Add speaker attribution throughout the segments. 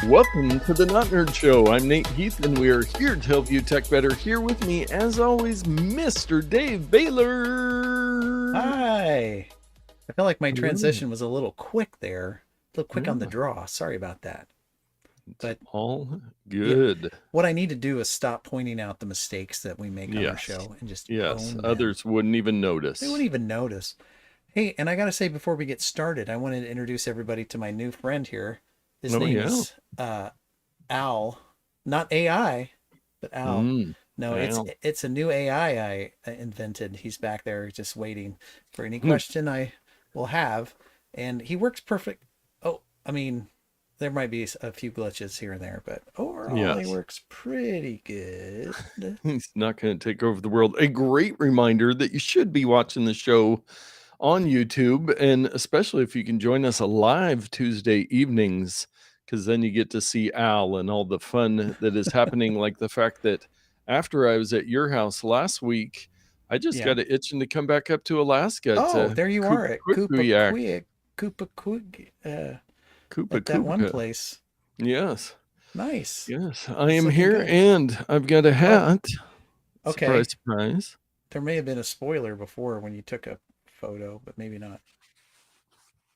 Speaker 1: Welcome to the Not Nerd Show. I'm Nate Heath, and we are here to help you tech better. Here with me, as always, Mr. Dave Baylor.
Speaker 2: Hi. I felt like my transition was a little quick there. A little quick on the draw. Sorry about that. But
Speaker 1: all
Speaker 2: yeah,
Speaker 1: good.
Speaker 2: what I need to do is stop pointing out the mistakes that we make on our show and just own them.
Speaker 1: Others wouldn't even notice.
Speaker 2: They wouldn't even notice. Hey, and I got to say, before we get started, I wanted to introduce everybody to my new friend here. His name is Al. Not AI, but Al. No, it's a new AI I invented. He's back there just waiting for any question I will have. And he works perfect. Oh, I mean, there might be a few glitches here and there, but overall he works pretty good.
Speaker 1: He's not going to take over the world. A great reminder that you should be watching the show on YouTube, and especially if you can join us live Tuesday evenings, because then you get to see Al and all the fun that is happening. Like the fact that after I was at your house last week, I just got it itching to come back up to Alaska.
Speaker 2: Oh, there you are at Koopa at that one place.
Speaker 1: Yes.
Speaker 2: Nice.
Speaker 1: Yes, I am here, and I've got a hat.
Speaker 2: Okay.
Speaker 1: Surprise, surprise.
Speaker 2: There may have been a spoiler before when you took a photo, but maybe not.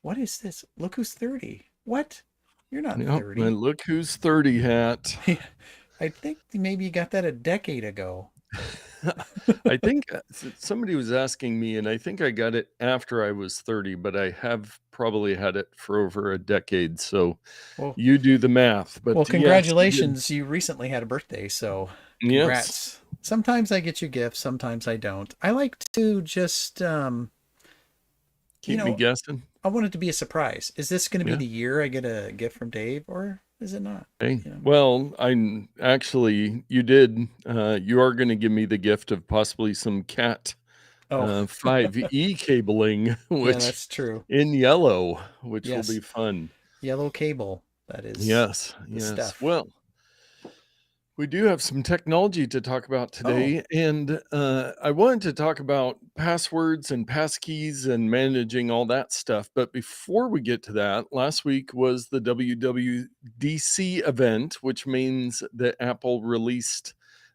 Speaker 2: What is this? Look who's 30. What? You're not 30.
Speaker 1: My Look Who's 30 hat.
Speaker 2: I think maybe you got that a decade ago.
Speaker 1: I think somebody was asking me, and I think I got it after I was 30, but I have probably had it for over a decade. So you do the math. But
Speaker 2: well, congratulations. You recently had a birthday, so congrats. Yes. Sometimes I get you gifts, sometimes I don't. I like to just
Speaker 1: keep me guessing.
Speaker 2: I want it to be a surprise. Is this going to be the year I get a gift from Dave, or is it not?
Speaker 1: Hey, well, I'm actually, you did. You are going to give me the gift of possibly some cat 5E cabling, which
Speaker 2: that's true,
Speaker 1: in yellow, which will be fun.
Speaker 2: Yellow cable. That is
Speaker 1: stuff. Well, we do have some technology to talk about today, and I wanted to talk about passwords and passkeys and managing all that stuff. But before we get to that, last week was the WWDC event, which means that Apple released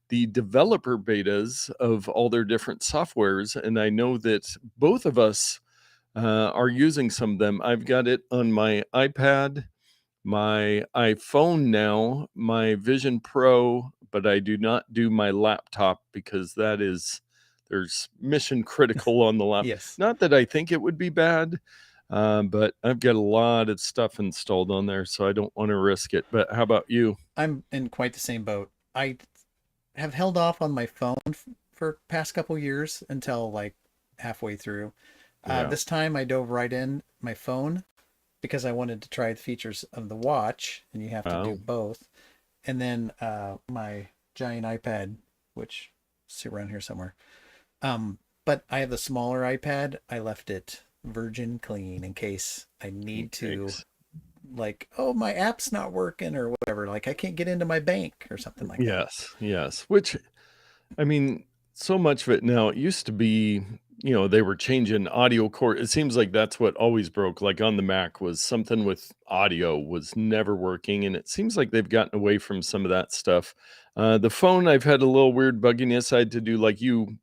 Speaker 1: the developer betas of all their different softwares. And I know that both of us are using some of them. I've got it on my iPad, my iPhone now, my Vision Pro, but I do not do my laptop because there's mission critical on the laptop. Not that I think it would be bad, but I've got a lot of stuff installed on there, so I don't want to risk it. But how about you?
Speaker 2: I'm in quite the same boat. I have held off on my phone for past couple years until like halfway through. This time I dove right in my phone, because I wanted to try the features of the watch, and you have to do both. And then my giant iPad, which is around here somewhere. But I have the smaller iPad. I left it virgin clean in case I need to, like, my app's not working or whatever. Like I can't get into my bank or something like that.
Speaker 1: Yes. Which, I mean, so much of it now, it used to be, they were changing audio cord. It seems like that's what always broke. Like on the Mac was something with audio was never working. And it seems like they've gotten away from some of that stuff. The phone, I've had a little weird bugginess. I had to do, like you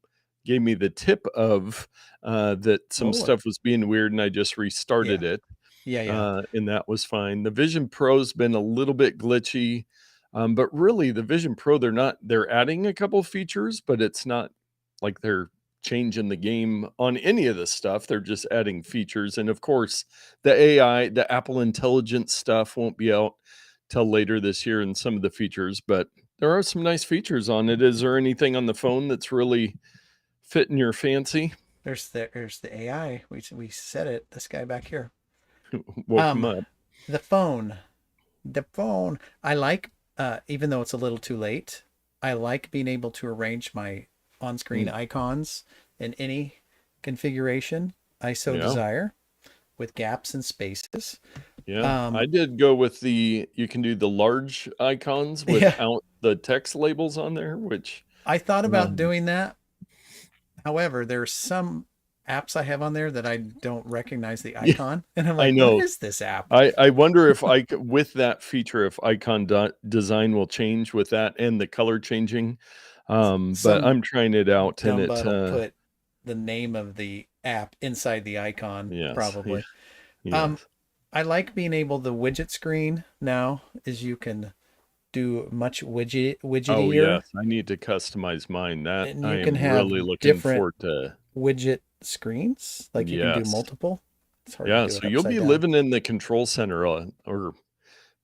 Speaker 1: gave me the tip of that some stuff was being weird, and I just restarted it. And that was fine. The Vision Pro's been a little bit glitchy. But really the Vision Pro, they're adding a couple features, but it's not like they're changing the game on any of this stuff. They're just adding features. And of course, the AI, the Apple Intelligence stuff won't be out till later this year in some of the features, but there are some nice features on it. Is there anything on the phone that's really fitting your fancy?
Speaker 2: There's the AI. We said it. This guy back here.
Speaker 1: Woke him up.
Speaker 2: The phone. I like, even though it's a little too late, I like being able to arrange my on-screen icons in any configuration I so desire, with gaps and spaces.
Speaker 1: I did go with you can do the large icons without the text labels on there, which
Speaker 2: I thought about doing that. However, there's some apps I have on there that I don't recognize the
Speaker 1: Yeah,
Speaker 2: icon, and I'm
Speaker 1: I
Speaker 2: like, what
Speaker 1: know.
Speaker 2: is this app?
Speaker 1: I wonder if with that feature, if icon design will change with that and the color changing. But
Speaker 2: Some
Speaker 1: I'm trying it out and
Speaker 2: dumb
Speaker 1: it,
Speaker 2: butt will put the name of the app inside the icon,
Speaker 1: yes, yeah,
Speaker 2: probably. Um,
Speaker 1: yes.
Speaker 2: I like being able the widget screen now is you can do much
Speaker 1: Oh,
Speaker 2: widgetier,
Speaker 1: yes, I need to customize mine. That
Speaker 2: and
Speaker 1: I
Speaker 2: you can
Speaker 1: am
Speaker 2: have
Speaker 1: really looking
Speaker 2: different
Speaker 1: forward to.
Speaker 2: widget screens. Like you can do
Speaker 1: Yes.
Speaker 2: multiple. It's hard to
Speaker 1: Yeah,
Speaker 2: do it
Speaker 1: so you'll
Speaker 2: upside
Speaker 1: be
Speaker 2: down.
Speaker 1: living in the control center, or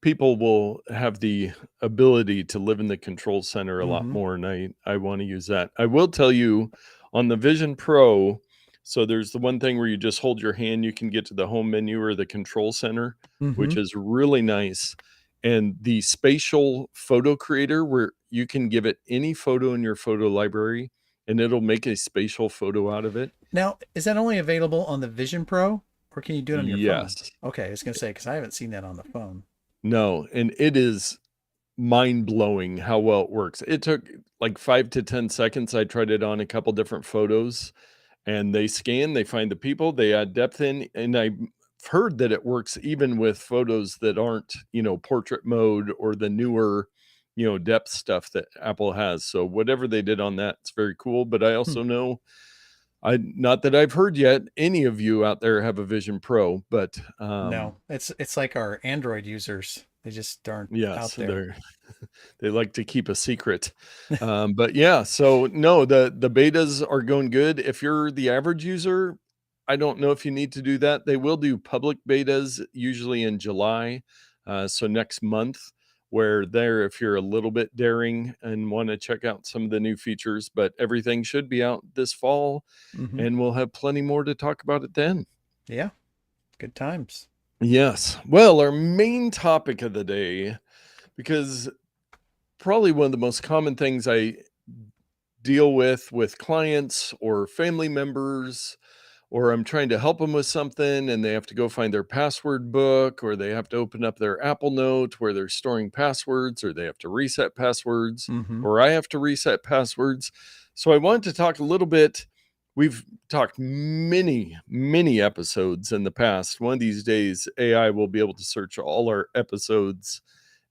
Speaker 1: people will have the ability to live in the control center a lot
Speaker 2: Mm-hmm.
Speaker 1: more, and I wanna use that. I will tell you on the Vision Pro, so there's the one thing where you just hold your hand, you can get to the home menu or the control center,
Speaker 2: Mm-hmm.
Speaker 1: which is really nice, and the spatial photo creator where you can give it any photo in your photo library, and it'll make a spatial photo out of it.
Speaker 2: Now, is that only available on the Vision Pro, or can you do it on your phone?
Speaker 1: Yes.
Speaker 2: Okay, I was gonna say because I haven't seen that on the phone.
Speaker 1: No, and it is mind-blowing how well it works. It took, like, 5 to 10 seconds. I tried it on a couple different photos, and they scan, they find the people, they add depth in, and I've heard that it works even with photos that aren't, portrait mode or the newer, depth stuff that Apple has. So whatever they did on that, it's very cool, but I
Speaker 2: Hmm.
Speaker 1: also know I not that I've heard yet, any of you out there have a Vision Pro, but,
Speaker 2: No, it's like our Android users. They just aren't
Speaker 1: yes,
Speaker 2: out there.
Speaker 1: they like to keep a secret. But yeah, so no, the betas are going good. If you're the average user, I don't know if you need to do that. They will do public betas usually in July, so next month, where there, if you're a little bit daring and want to check out some of the new features, but everything should be out this fall,
Speaker 2: Mm-hmm.
Speaker 1: and we'll have plenty more to talk about it then.
Speaker 2: Yeah, good times.
Speaker 1: Yes. Well, our main topic of the day, because probably one of the most common things I deal with clients or family members, or I'm trying to help them with something and they have to go find their password book, or they have to open up their Apple Note where they're storing passwords, or they have to reset passwords,
Speaker 2: Mm-hmm.
Speaker 1: or I have to reset passwords. So I wanted to talk a little bit. We've talked many, many episodes in the past. One of these days, AI will be able to search all our episodes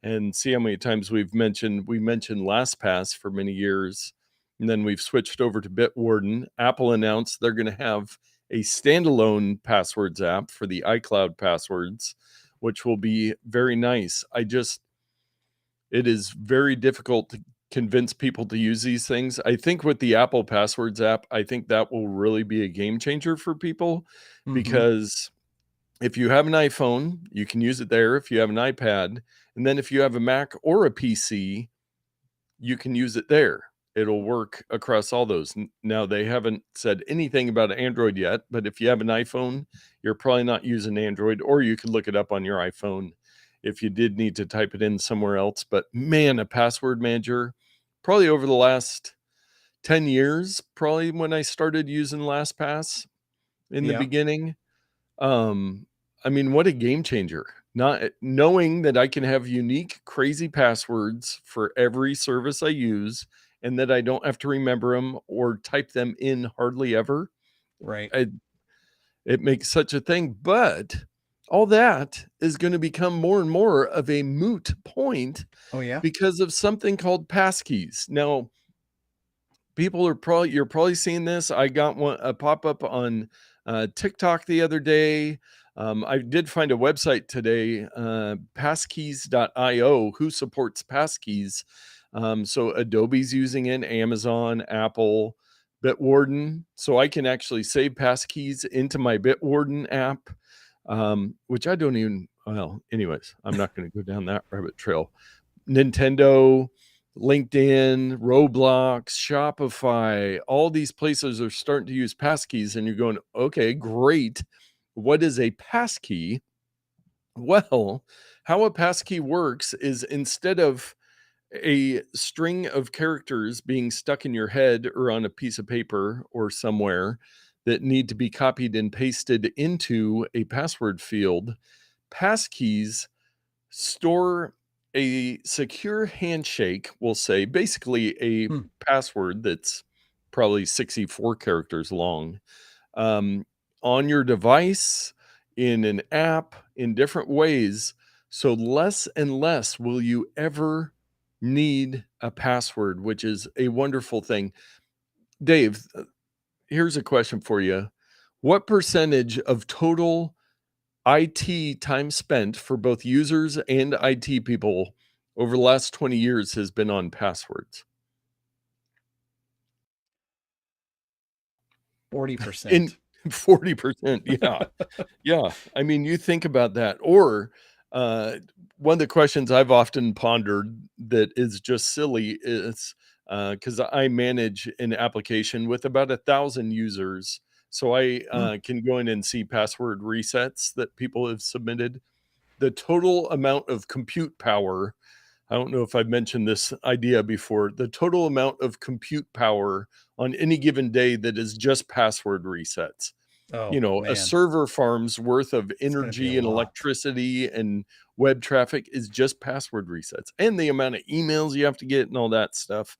Speaker 1: and see how many times we mentioned LastPass for many years, and then we've switched over to Bitwarden. Apple announced they're going to have a standalone passwords app for the iCloud passwords, which will be very nice. It is very difficult to convince people to use these things. I think with the Apple Passwords app, I think that will really be a game changer for people,
Speaker 2: Mm-hmm.
Speaker 1: because if you have an iPhone, you can use it there. If you have an iPad, and then if you have a Mac or a PC, you can use it there. It'll work across all those. Now, they haven't said anything about Android yet, but if you have an iPhone, you're probably not using Android, or you could look it up on your iPhone if you did need to type it in somewhere else. But man, a password manager, probably over the last 10 years, probably when I started using LastPass in the
Speaker 2: Yeah.
Speaker 1: beginning, um, I mean, what a game changer. Not knowing that I can have unique, crazy passwords for every service I use, and that I don't have to remember them or type them in hardly ever.
Speaker 2: Right.
Speaker 1: It, it makes such a thing. But all that is going to become more and more of a moot point
Speaker 2: Oh yeah.
Speaker 1: because of something called passkeys. Now, you're probably seeing this. I got a pop-up on TikTok the other day. I did find a website today, passkeys.io, who supports passkeys. So Adobe's using it, Amazon, Apple, Bitwarden. So I can actually save passkeys into my Bitwarden app, which I don't even, well, anyways, I'm not going to go down that rabbit trail. Nintendo, LinkedIn, Roblox, Shopify, all these places are starting to use passkeys, and you're going, okay, great. What is a passkey? Well, how a passkey works is, instead of a string of characters being stuck in your head or on a piece of paper or somewhere that need to be copied and pasted into a password field, passkeys store a secure handshake, we'll say, basically a
Speaker 2: Hmm.
Speaker 1: password that's probably 64 characters long, um, on your device, in an app, in different ways. So less and less will you ever need a password, which is a wonderful thing. Dave, here's a question for you. What percentage of total IT time spent for both users and IT people over the last 20 years has been on passwords?
Speaker 2: 40%.
Speaker 1: In 40%, yeah. Yeah, I mean, you think about that. Or, uh, one of the questions I've often pondered that is just silly is, because I manage an application with about 1,000 users, so I,
Speaker 2: Hmm.
Speaker 1: can go in and see password resets that people have submitted. The total amount of compute power, I don't know if I've mentioned this idea before, the total amount of compute power on any given day that is just password resets.
Speaker 2: Oh
Speaker 1: You know, a
Speaker 2: man,
Speaker 1: server farm's worth of
Speaker 2: it's going to be a
Speaker 1: energy and
Speaker 2: lot.
Speaker 1: electricity and web traffic is just password resets, and the amount of emails you have to get and all that stuff.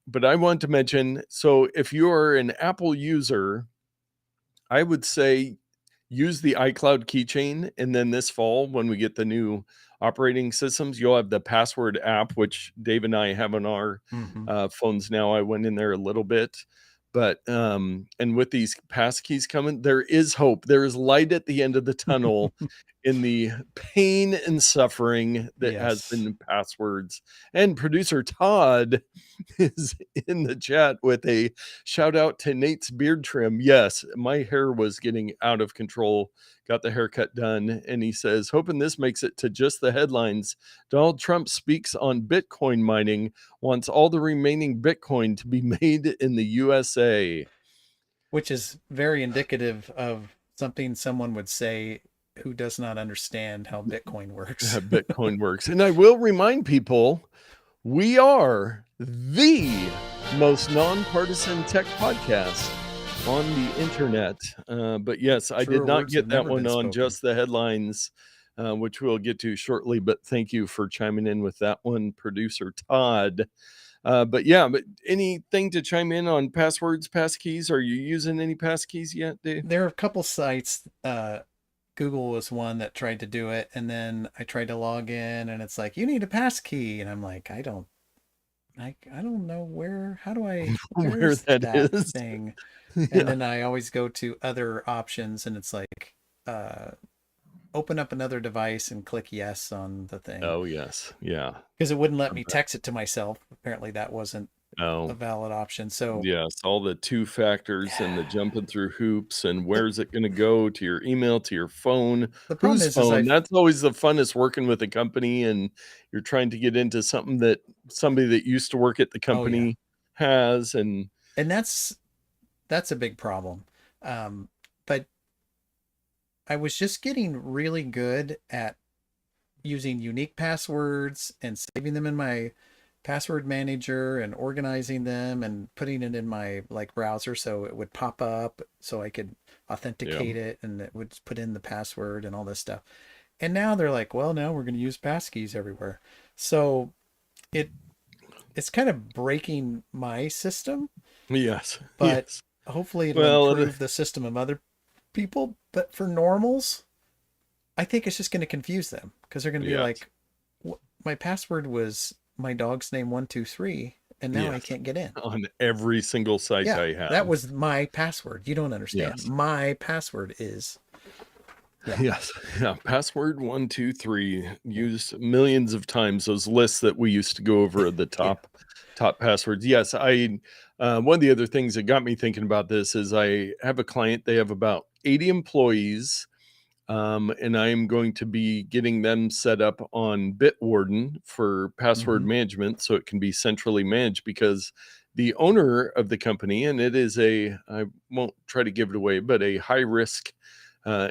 Speaker 1: But I want to mention, so if you're an Apple user, I would say use the iCloud keychain, and then this fall, when we get the new operating systems, you'll have the password app, which Dave and I have on our
Speaker 2: Hmm.
Speaker 1: phones now. I went in there a little bit, but and with these passkeys coming, there is hope. There is light at the end of the tunnel in the pain and suffering that has
Speaker 2: Yes.
Speaker 1: been passwords. And producer Todd is in the chat with a shout out to Nate's beard trim. Yes, my hair was getting out of control. Got the haircut done. And he says, hoping this makes it to just the headlines. Donald Trump speaks on Bitcoin mining, wants all the remaining Bitcoin to be made in the USA.
Speaker 2: Which is very indicative of something someone would say who does not understand how Bitcoin works.
Speaker 1: Bitcoin works. And I will remind people, we are the most nonpartisan tech podcast on the internet. But yes, I did
Speaker 2: Truer
Speaker 1: not
Speaker 2: words have
Speaker 1: get that
Speaker 2: never
Speaker 1: one
Speaker 2: been
Speaker 1: on
Speaker 2: spoken.
Speaker 1: just the headlines, which we'll get to shortly. But thank you for chiming in with that one, producer Todd. But yeah, but anything to chime in on passwords, passkeys? Are you using any passkeys yet, Dave?
Speaker 2: There are a couple sites. Google was one that tried to do it, and then I tried to log in, and it's like you need a pass key, and I'm like, I don't know how do I,
Speaker 1: Where
Speaker 2: where's
Speaker 1: that
Speaker 2: that
Speaker 1: is?
Speaker 2: thing? And
Speaker 1: Yeah.
Speaker 2: then I always go to other options, and it's like, uh, open up another device and click yes on the thing
Speaker 1: Oh yes. Yeah.
Speaker 2: because it wouldn't let me text it to myself. Apparently, that wasn't a
Speaker 1: Oh.
Speaker 2: valid option. So,
Speaker 1: Yes, all the two factors and the jumping through hoops and
Speaker 2: the
Speaker 1: where's it gonna go to your email, to your phone,
Speaker 2: the problem
Speaker 1: whose
Speaker 2: is
Speaker 1: phone? That's always the funnest working with a company, and you're trying to get into something that somebody that used to work at the
Speaker 2: oh yeah,
Speaker 1: company has, and
Speaker 2: and that's a big problem. But I was just getting really good at using unique passwords and saving them in my password manager and organizing them and putting it in my like browser so it would pop up so I could
Speaker 1: yeah.
Speaker 2: authenticate it and it would put in the password and all this stuff. And now they're like, well, now we're going to use passkeys everywhere. So it it's kind of breaking my system,
Speaker 1: Yes,
Speaker 2: but
Speaker 1: yes.
Speaker 2: hopefully it'll
Speaker 1: Well,
Speaker 2: improve the system of other people. But for normals, I think it's just going to confuse them because they're going to be
Speaker 1: yes,
Speaker 2: like, my password was my dog's name 123, and now I
Speaker 1: yes,
Speaker 2: can't get in.
Speaker 1: on every single site
Speaker 2: Yeah,
Speaker 1: I
Speaker 2: that
Speaker 1: have.
Speaker 2: was my password. You don't understand.
Speaker 1: Yes.
Speaker 2: My password is, yeah,
Speaker 1: Yes. Yeah. Password123
Speaker 2: yeah,
Speaker 1: used millions of times. Those lists that we used to go over the
Speaker 2: yeah.
Speaker 1: top passwords. Yes, I one of the other things that got me thinking about this is I have a client, they have about 80 employees. And I am going to be getting them set up on Bitwarden for password
Speaker 2: Mm-hmm.
Speaker 1: management so it can be centrally managed because the owner of the company, and it is a, I won't try to give it away, but a high risk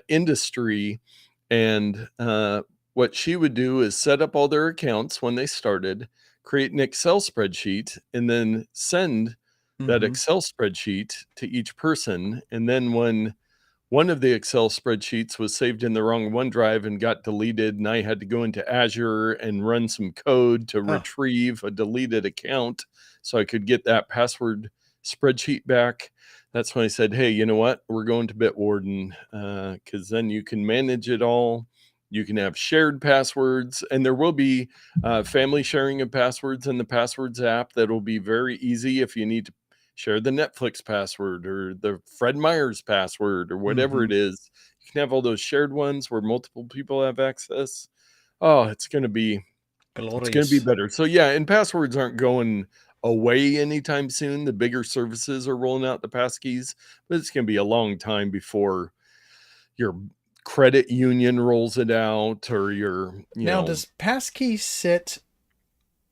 Speaker 1: industry. And what she would do is set up all their accounts when they started, create an Excel spreadsheet, and then send that
Speaker 2: Mm-hmm.
Speaker 1: Excel spreadsheet to each person. And then when one of the Excel spreadsheets was saved in the wrong OneDrive and got deleted, and I had to go into Azure and run some code to
Speaker 2: Oh,
Speaker 1: retrieve a deleted account so I could get that password spreadsheet back. that's when I said, hey, you know what? We're going to Bitwarden, because then you can manage it all. You can have shared passwords, and there will be family sharing of passwords in the Passwords app. That will be very easy if you need to share the Netflix password or the Fred Meyer's password or whatever
Speaker 2: Mm-hmm.
Speaker 1: it is. You can have all those shared ones where multiple people have access. Oh, it's going to be
Speaker 2: Glorious.
Speaker 1: better. So yeah, and passwords aren't going away anytime soon. The bigger services are rolling out the passkeys, but it's going to be a long time before your credit union rolls it out, or your,
Speaker 2: Now, does passkey sit?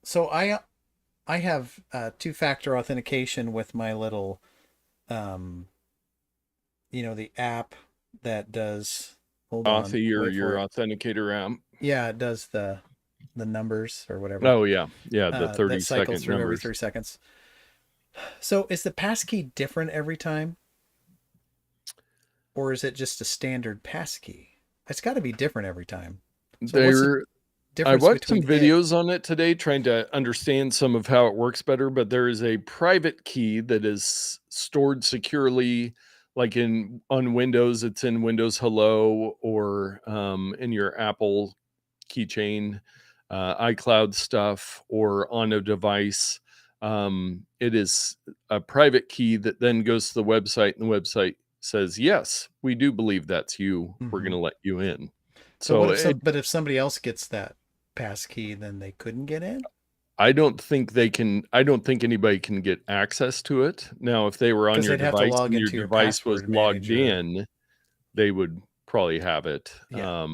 Speaker 2: So I have two-factor authentication with my little, um, the app that does. Hold on,
Speaker 1: Authy or
Speaker 2: wait for
Speaker 1: your
Speaker 2: it.
Speaker 1: authenticator app.
Speaker 2: Yeah, it does the numbers or whatever.
Speaker 1: Oh yeah, yeah, the
Speaker 2: That cycles
Speaker 1: 30-second
Speaker 2: through every
Speaker 1: numbers.
Speaker 2: 3 seconds. So is the passkey different every time, or is it just a standard passkey? It's got to be different every time. So what's the
Speaker 1: There, I
Speaker 2: difference
Speaker 1: watched some
Speaker 2: between it?
Speaker 1: videos on it today trying to understand some of how it works better, but there is a private key that is stored securely, like in on Windows, it's in Windows Hello, or in your Apple keychain, iCloud stuff, or on a device. It is a private key that then goes to the website, and the website says, yes, we do believe that's you. We're going
Speaker 2: Mm-hmm.
Speaker 1: to let you in.
Speaker 2: So what
Speaker 1: So
Speaker 2: if some? But if somebody else gets that passkey, then they couldn't get in
Speaker 1: I don't think anybody can get access to it. Now, if they were on
Speaker 2: because
Speaker 1: your
Speaker 2: they'd have to
Speaker 1: device
Speaker 2: log
Speaker 1: and your
Speaker 2: into your
Speaker 1: device was
Speaker 2: password
Speaker 1: logged
Speaker 2: manager.
Speaker 1: in, they would probably have it.
Speaker 2: Yeah,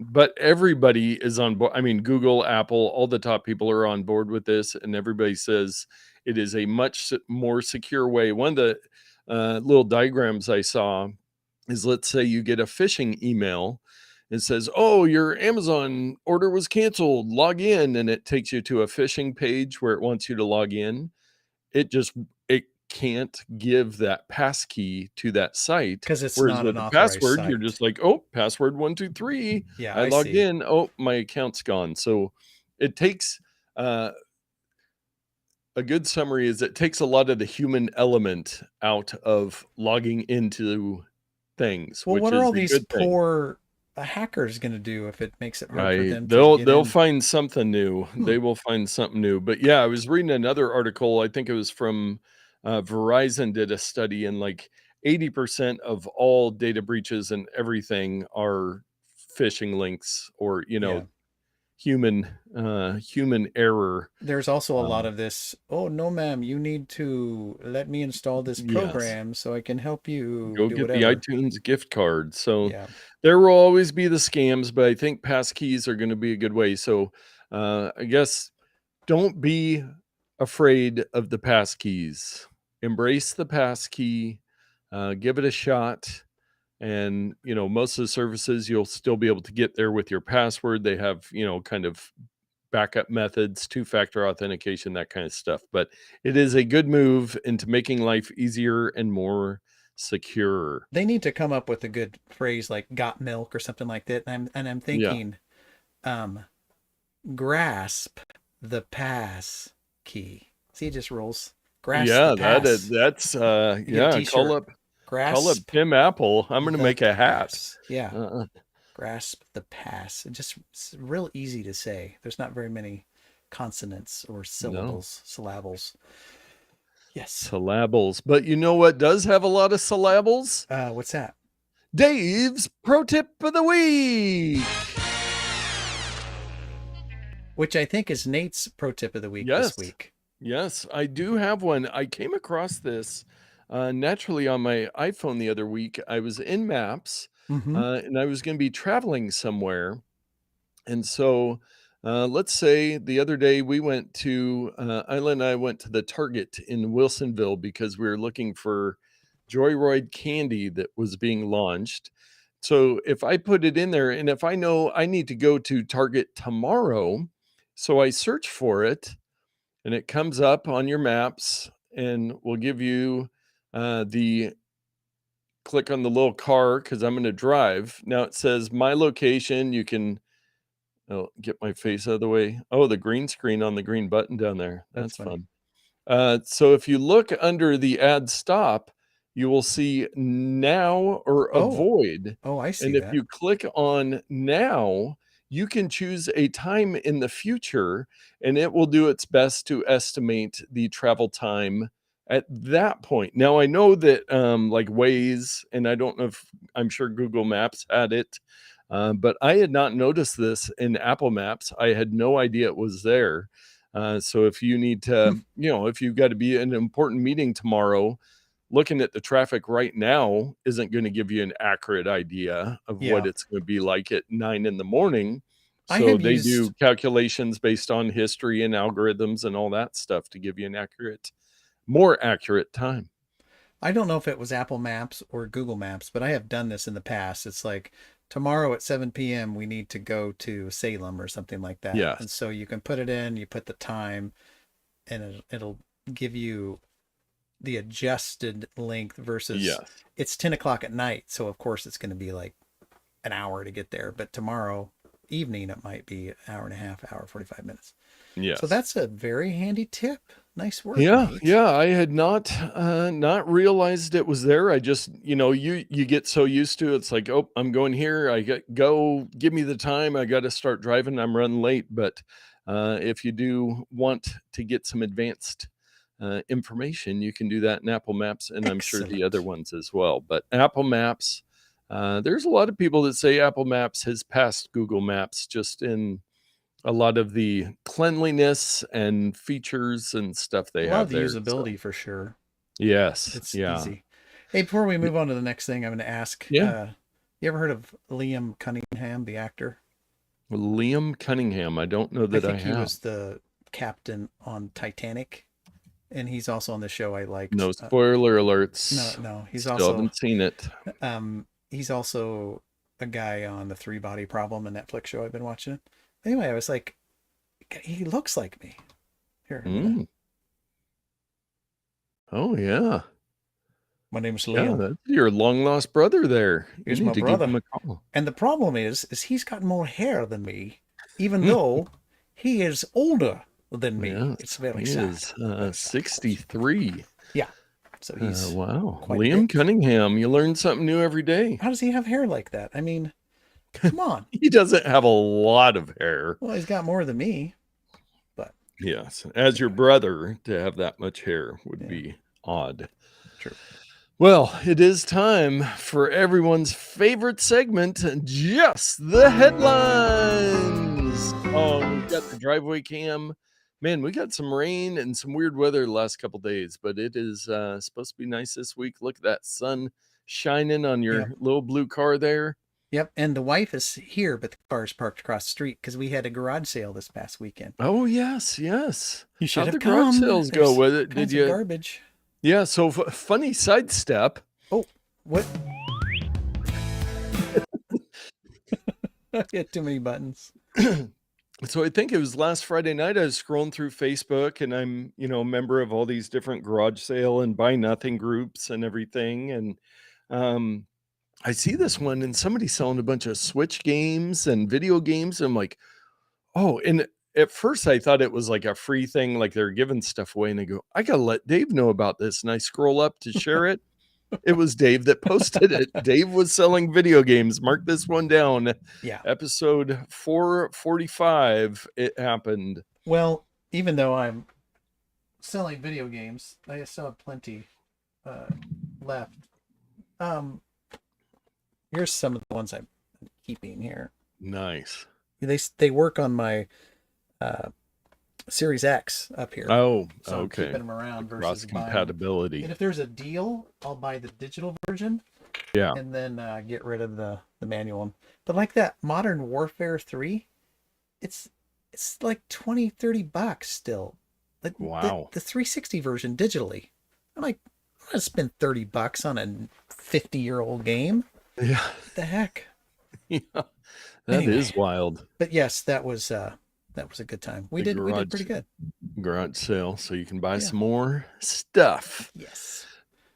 Speaker 1: But everybody is on board. I mean, Google, Apple, all the top people are on board with this, and everybody says it is a much more secure way. One of the little diagrams I saw is, let's say you get a phishing email. It says, oh, your Amazon order was canceled. Log in. And it takes you to a phishing page where it wants you to log in. It can't give that passkey to that site.
Speaker 2: because it's
Speaker 1: Whereas
Speaker 2: not
Speaker 1: with
Speaker 2: an
Speaker 1: the
Speaker 2: authorized
Speaker 1: password, you're
Speaker 2: site.
Speaker 1: just like, oh, password123.
Speaker 2: Yeah,
Speaker 1: I
Speaker 2: I
Speaker 1: logged
Speaker 2: see.
Speaker 1: in. Oh, my account's gone. So it takes uh, a good summary is it takes a lot of the human element out of logging into things,
Speaker 2: Well,
Speaker 1: which
Speaker 2: what are
Speaker 1: is
Speaker 2: all
Speaker 1: a
Speaker 2: these
Speaker 1: good thing.
Speaker 2: poor hackers going to do if it makes it hard for
Speaker 1: Right.
Speaker 2: them to get
Speaker 1: They'll
Speaker 2: in?
Speaker 1: find something new.
Speaker 2: Hmm.
Speaker 1: They will find something new. But yeah, I was reading another article. I think it was from Verizon did a study, and like 80% of all data breaches and everything are phishing links, or
Speaker 2: Yeah.
Speaker 1: human human error.
Speaker 2: There's also a lot
Speaker 1: Um,
Speaker 2: of this. Oh, no, ma'am, you need to let me install this
Speaker 1: yes.
Speaker 2: program so I can help you
Speaker 1: Go
Speaker 2: do
Speaker 1: get the
Speaker 2: whatever.
Speaker 1: iTunes gift card. So
Speaker 2: Yeah.
Speaker 1: there will always be the scams, but I think passkeys are going to be a good way. So I guess don't be afraid of the passkeys. Embrace the passkey. Give it a shot. And most of the services you'll still be able to get there with your password. They have kind of backup methods, two-factor authentication, that kind of stuff. But it is a good move into making life easier and more secure.
Speaker 2: They need to come up with a good phrase like got milk or something like that. And I'm
Speaker 1: Yeah.
Speaker 2: thinking, um, grasp the pass key. See, it just rolls. Grasp the
Speaker 1: Yeah,
Speaker 2: pass.
Speaker 1: that's
Speaker 2: You get a
Speaker 1: yeah,
Speaker 2: t-shirt.
Speaker 1: call up
Speaker 2: Grasp
Speaker 1: Tim Apple. I'm gonna
Speaker 2: the
Speaker 1: make a hat.
Speaker 2: pass. Yeah.
Speaker 1: Uh,
Speaker 2: Grasp the pass. It's real easy to say. There's not very many consonants or
Speaker 1: no.
Speaker 2: syllables. Yes.
Speaker 1: Syllables. But you know what does have a lot of syllables?
Speaker 2: What's that?
Speaker 1: Dave's Pro Tip of the Week.
Speaker 2: Which I think is Nate's pro tip of the week this
Speaker 1: Yes.
Speaker 2: week.
Speaker 1: Yes, I do have one. I came across this naturally on my iPhone the other week. I was in Maps,
Speaker 2: Mm-hmm.
Speaker 1: and I was going to be traveling somewhere. And so, let's say the other day we went to, Isla and I went to the Target in Wilsonville because we were looking for Joyride candy that was being launched. So if I put it in there, and if I know I need to go to Target tomorrow, so I search for it, and it comes up on your maps, and will give you the click on the little car because I'm going to drive. Now it says my location. You can get my face out of the way. Oh, the green screen on the green button down there.
Speaker 2: That's
Speaker 1: That's
Speaker 2: funny.
Speaker 1: fun. So if you look under the add stop, you will see now or avoid.
Speaker 2: Oh, I see
Speaker 1: And if
Speaker 2: that.
Speaker 1: you click on now, you can choose a time in the future, and it will do its best to estimate the travel time at that point. Now, I know that like Waze, and I don't know if I'm sure Google Maps had it, but I had not noticed this in Apple Maps. I had no idea it was there. So if you need to, if you've got to be in an important meeting tomorrow, looking at the traffic right now isn't going to give you an accurate idea of what
Speaker 2: Yeah.
Speaker 1: it's going to be like at 9 in the morning.
Speaker 2: I
Speaker 1: So
Speaker 2: have
Speaker 1: they
Speaker 2: used
Speaker 1: do calculations based on history and algorithms and all that stuff to give you an more accurate time.
Speaker 2: I don't know if it was Apple Maps or Google Maps, but I have done this in the past. It's like tomorrow at 7 p.m. we need to go to Salem or something like that.
Speaker 1: Yes.
Speaker 2: And so you can put it in, you put the time, and it'll give you the adjusted length versus
Speaker 1: Yes.
Speaker 2: it's 10 o'clock at night. So of course it's going to be like an hour to get there. But tomorrow evening, it might be an hour and a half, hour, 45 minutes.
Speaker 1: Yes.
Speaker 2: So that's a very handy tip. Nice work.
Speaker 1: Yeah,
Speaker 2: Nate.
Speaker 1: yeah. I had not realized it was there. I just, you get so used to it. It's like, oh, I'm going here. Go. Give me the time. I got to start driving. I'm running late. But if you do want to get some advanced information, you can do that in Apple Maps, and I'm sure the other ones as well. But Apple Maps, there's a lot of people that say Apple Maps has passed Google Maps just in a lot of the cleanliness and features and stuff they have there.
Speaker 2: A lot of the usability for sure.
Speaker 1: Yes.
Speaker 2: It's
Speaker 1: Yeah.
Speaker 2: easy. Hey, before we move on to the next thing, I'm going to ask,
Speaker 1: Yeah.
Speaker 2: You ever heard of Liam Cunningham, the actor?
Speaker 1: Liam Cunningham. I don't know that I
Speaker 2: think he
Speaker 1: have.
Speaker 2: was the captain on Titanic, and he's also on the show I liked.
Speaker 1: No spoiler alerts.
Speaker 2: No, he's
Speaker 1: Still
Speaker 2: also
Speaker 1: haven't seen it.
Speaker 2: He's also a guy on the Three Body Problem, a Netflix show I've been watching. Anyway, I was like, he looks like me. Here.
Speaker 1: Oh yeah.
Speaker 2: My name's
Speaker 1: Yeah,
Speaker 2: Liam.
Speaker 1: that's your long lost brother there.
Speaker 2: He's
Speaker 1: You
Speaker 2: my
Speaker 1: need to
Speaker 2: brother.
Speaker 1: give him a call.
Speaker 2: And the problem is he's got more hair than me, even though he is older than me.
Speaker 1: Yes,
Speaker 2: It's very
Speaker 1: he
Speaker 2: sad.
Speaker 1: is 63.
Speaker 2: Yeah. So he's
Speaker 1: wow.
Speaker 2: quite
Speaker 1: Liam
Speaker 2: big.
Speaker 1: Cunningham. You learn something new every day.
Speaker 2: How does he have hair like that? I mean, come on.
Speaker 1: He doesn't have a lot of hair.
Speaker 2: Well, he's got more than me. But
Speaker 1: yes, as your brother, to have that much hair would be odd.
Speaker 2: True.
Speaker 1: Well, it is time for everyone's favorite segment, Just the Headlines. Oh, we've got the driveway cam. Man, we got some rain and some weird weather the last couple days, but it is supposed to be nice this week. Look at that sun shining on your little blue car there.
Speaker 2: Yep, and the wife is here, but the car is parked across the street because we had a garage sale this past weekend.
Speaker 1: Oh, yes, yes.
Speaker 2: You should
Speaker 1: How'd
Speaker 2: have
Speaker 1: the garage
Speaker 2: come.
Speaker 1: sales go with it?
Speaker 2: Did you garbage?
Speaker 1: Yeah, so funny sidestep.
Speaker 2: Oh, what? I hit too many buttons.
Speaker 1: So I think it was last Friday night I was scrolling through Facebook, and I'm, a member of all these different garage sale and buy nothing groups and everything. And I see this one, and somebody's selling a bunch of Switch games and video games. And I'm like, oh, and at first I thought it was like a free thing, like they're giving stuff away. And I go, I gotta let Dave know about this. And I scroll up to share it. It was Dave that posted it. Dave was selling video games. Mark this one down.
Speaker 2: Yeah.
Speaker 1: Episode 445, it happened.
Speaker 2: Well, even though I'm selling video games, I still have plenty left. Here's some of the ones I'm keeping here.
Speaker 1: Nice.
Speaker 2: They work on my Series X up here.
Speaker 1: Oh,
Speaker 2: so
Speaker 1: okay.
Speaker 2: I'm keeping them around versus
Speaker 1: cross compatibility.
Speaker 2: And if there's a deal, I'll buy the digital version.
Speaker 1: Yeah.
Speaker 2: And then get rid of the manual one. But like that Modern Warfare 3, it's like $20-$30 still. Like
Speaker 1: wow.
Speaker 2: The 360 version digitally. I'm like, I'm gonna spend $30 on a 50-year-old game.
Speaker 1: Yeah.
Speaker 2: What the heck?
Speaker 1: Yeah. That is wild.
Speaker 2: But yes, that was a good time. We did pretty good.
Speaker 1: Garage sale, so you can buy some more stuff.
Speaker 2: Yes.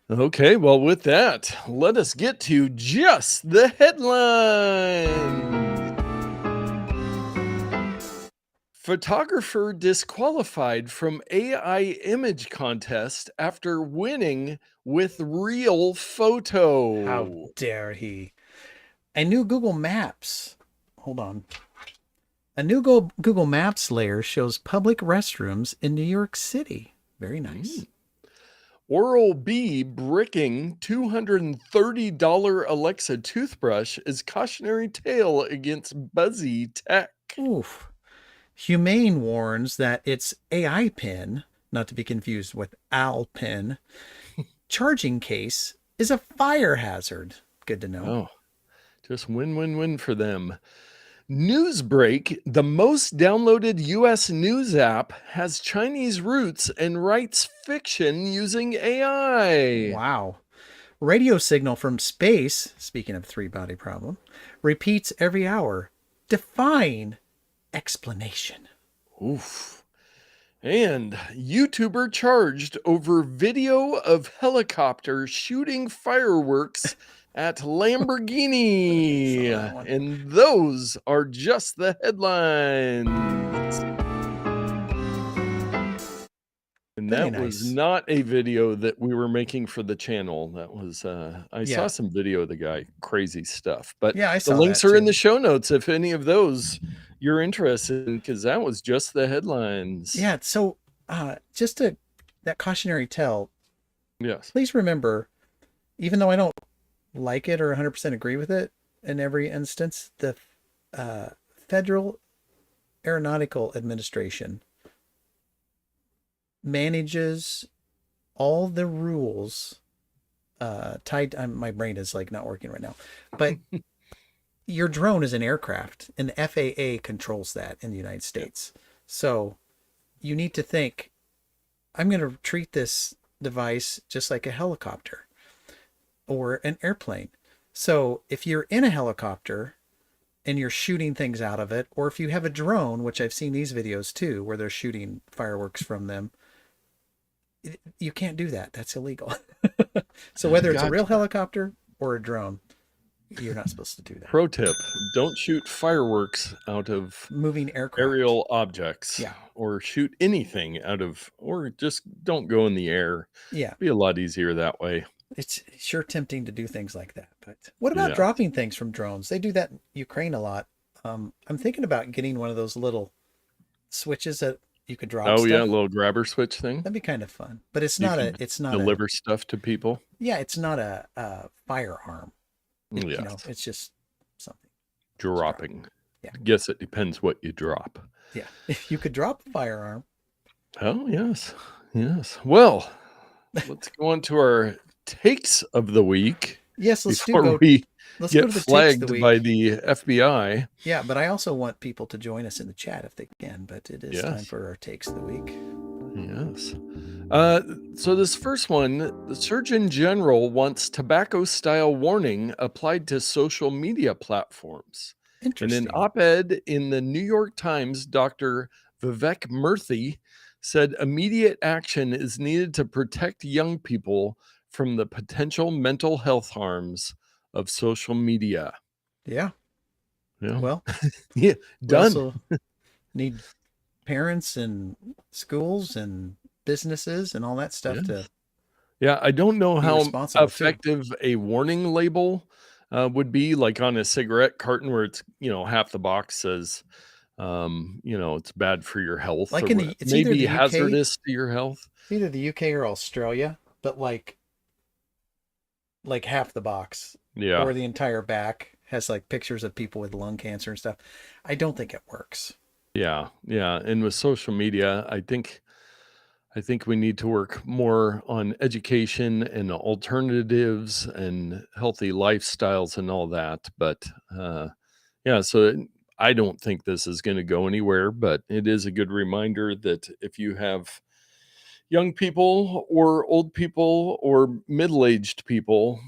Speaker 1: Okay, well, with that, let us get to Just the Headlines. Photographer disqualified from AI image contest after winning with real
Speaker 2: How
Speaker 1: photo.
Speaker 2: dare he? A new Google Maps. Hold on. A new Google Maps layer shows public restrooms in New York City. Very nice.
Speaker 1: Mm. Oral-B bricking $230 Alexa toothbrush is cautionary tale against buzzy tech.
Speaker 2: Oof. Humane warns that its AI pin, not to be confused with Al pin, charging case is a fire hazard. Good to know.
Speaker 1: Oh, just win-win-win for them. Newsbreak, the most downloaded US news app, has Chinese roots and writes fiction using AI.
Speaker 2: Wow. Radio signal from space, speaking of three-body problem, repeats every hour, defying explanation.
Speaker 1: Oof. And YouTuber charged over video of helicopter shooting fireworks at Lamborghini.
Speaker 2: Saw that one.
Speaker 1: And those are just the headlines. And
Speaker 2: Very
Speaker 1: that was
Speaker 2: nice.
Speaker 1: not a video that we were making for the channel. That was, I saw
Speaker 2: Yeah.
Speaker 1: some video of the guy, crazy stuff. But
Speaker 2: Yeah, I
Speaker 1: the
Speaker 2: saw
Speaker 1: links
Speaker 2: that
Speaker 1: are in
Speaker 2: too.
Speaker 1: the show notes if any of those you're interested in, because that was just the headlines.
Speaker 2: Yeah, so just to that cautionary tale,
Speaker 1: Yes.
Speaker 2: please remember, even though I don't like it or 100% agree with it in every instance, the Federal Aeronautical Administration manages all the rules tied. My brain is like not working right now, but your drone is an aircraft, and the FAA controls that in the United States. So you need to think, I'm going to treat this device just like a helicopter or an airplane. So if you're in a helicopter and you're shooting things out of it, or if you have a drone, which I've seen these videos too, where they're shooting fireworks from them, you can't do that. That's illegal. So whether it's a real helicopter or a drone, you're not supposed to do that.
Speaker 1: Pro tip, don't shoot fireworks out of
Speaker 2: Moving aircraft.
Speaker 1: aerial objects.
Speaker 2: Yeah.
Speaker 1: Or shoot anything out of, or just don't go in the air.
Speaker 2: Yeah.
Speaker 1: Be a lot easier that way.
Speaker 2: It's sure tempting to do things like that. But what about dropping things from drones? They do that in Ukraine a lot. I'm thinking about getting one of those little switches that you could drop.
Speaker 1: Oh, yeah, a little grabber switch thing.
Speaker 2: That'd be kind of fun. But it's not
Speaker 1: deliver stuff to people.
Speaker 2: Yeah, it's not a firearm.
Speaker 1: Yeah.
Speaker 2: You know, it's just something.
Speaker 1: Dropping.
Speaker 2: Yeah.
Speaker 1: I guess it depends what you drop.
Speaker 2: Yeah. If you could drop a firearm.
Speaker 1: Oh, yes. Yes. Well, let's go on to our takes of the week.
Speaker 2: Yes, let's
Speaker 1: get
Speaker 2: go to the
Speaker 1: flagged by the FBI.
Speaker 2: Yeah, but I also want people to join us in the chat if they can. But it is time for our takes of the week.
Speaker 1: Yes. So this first one, the Surgeon General wants tobacco-style warning applied to social media platforms. In an op-ed in the New York Times, Dr. Vivek Murthy said immediate action is needed to protect young people from the potential mental health harms of social media.
Speaker 2: Yeah.
Speaker 1: Yeah.
Speaker 2: Well,
Speaker 1: yeah, done.
Speaker 2: We also need parents and schools and businesses and all that stuff to.
Speaker 1: Yeah, I don't know how effective a warning label would be, like on a cigarette carton where it's, half the box says, it's bad for your health.
Speaker 2: Like
Speaker 1: it's maybe hazardous to your health.
Speaker 2: It's either the UK or Australia, but like half the box.
Speaker 1: Yeah.
Speaker 2: Or the entire back has like pictures of people with lung cancer and stuff. I don't think it works.
Speaker 1: Yeah. Yeah. And with social media, I think we need to work more on education and alternatives and healthy lifestyles and all that. But so I don't think this is going to go anywhere, but it is a good reminder that if you have young people or old people or middle-aged people,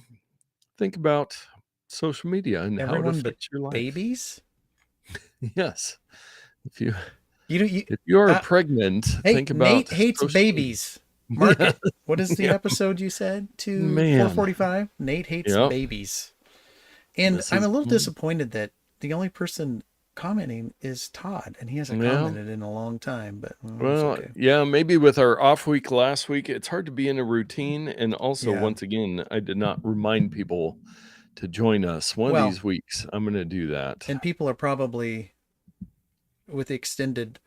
Speaker 1: think about social media and how it affects your life.
Speaker 2: Babies?
Speaker 1: Yes. If you are pregnant, think about
Speaker 2: Nate hates babies. Mark it. What is the episode you said? 445? Nate hates babies. And I'm a little disappointed that the only person commenting is Todd, and he hasn't
Speaker 1: Yeah.
Speaker 2: commented in a long time, but it's
Speaker 1: Well,
Speaker 2: okay.
Speaker 1: yeah, maybe with our off week last week, it's hard to be in a routine. And also,
Speaker 2: Yeah.
Speaker 1: once again, I did not remind people to join us. One of
Speaker 2: Well,
Speaker 1: these weeks, I'm going to do that.
Speaker 2: and people are probably with the extended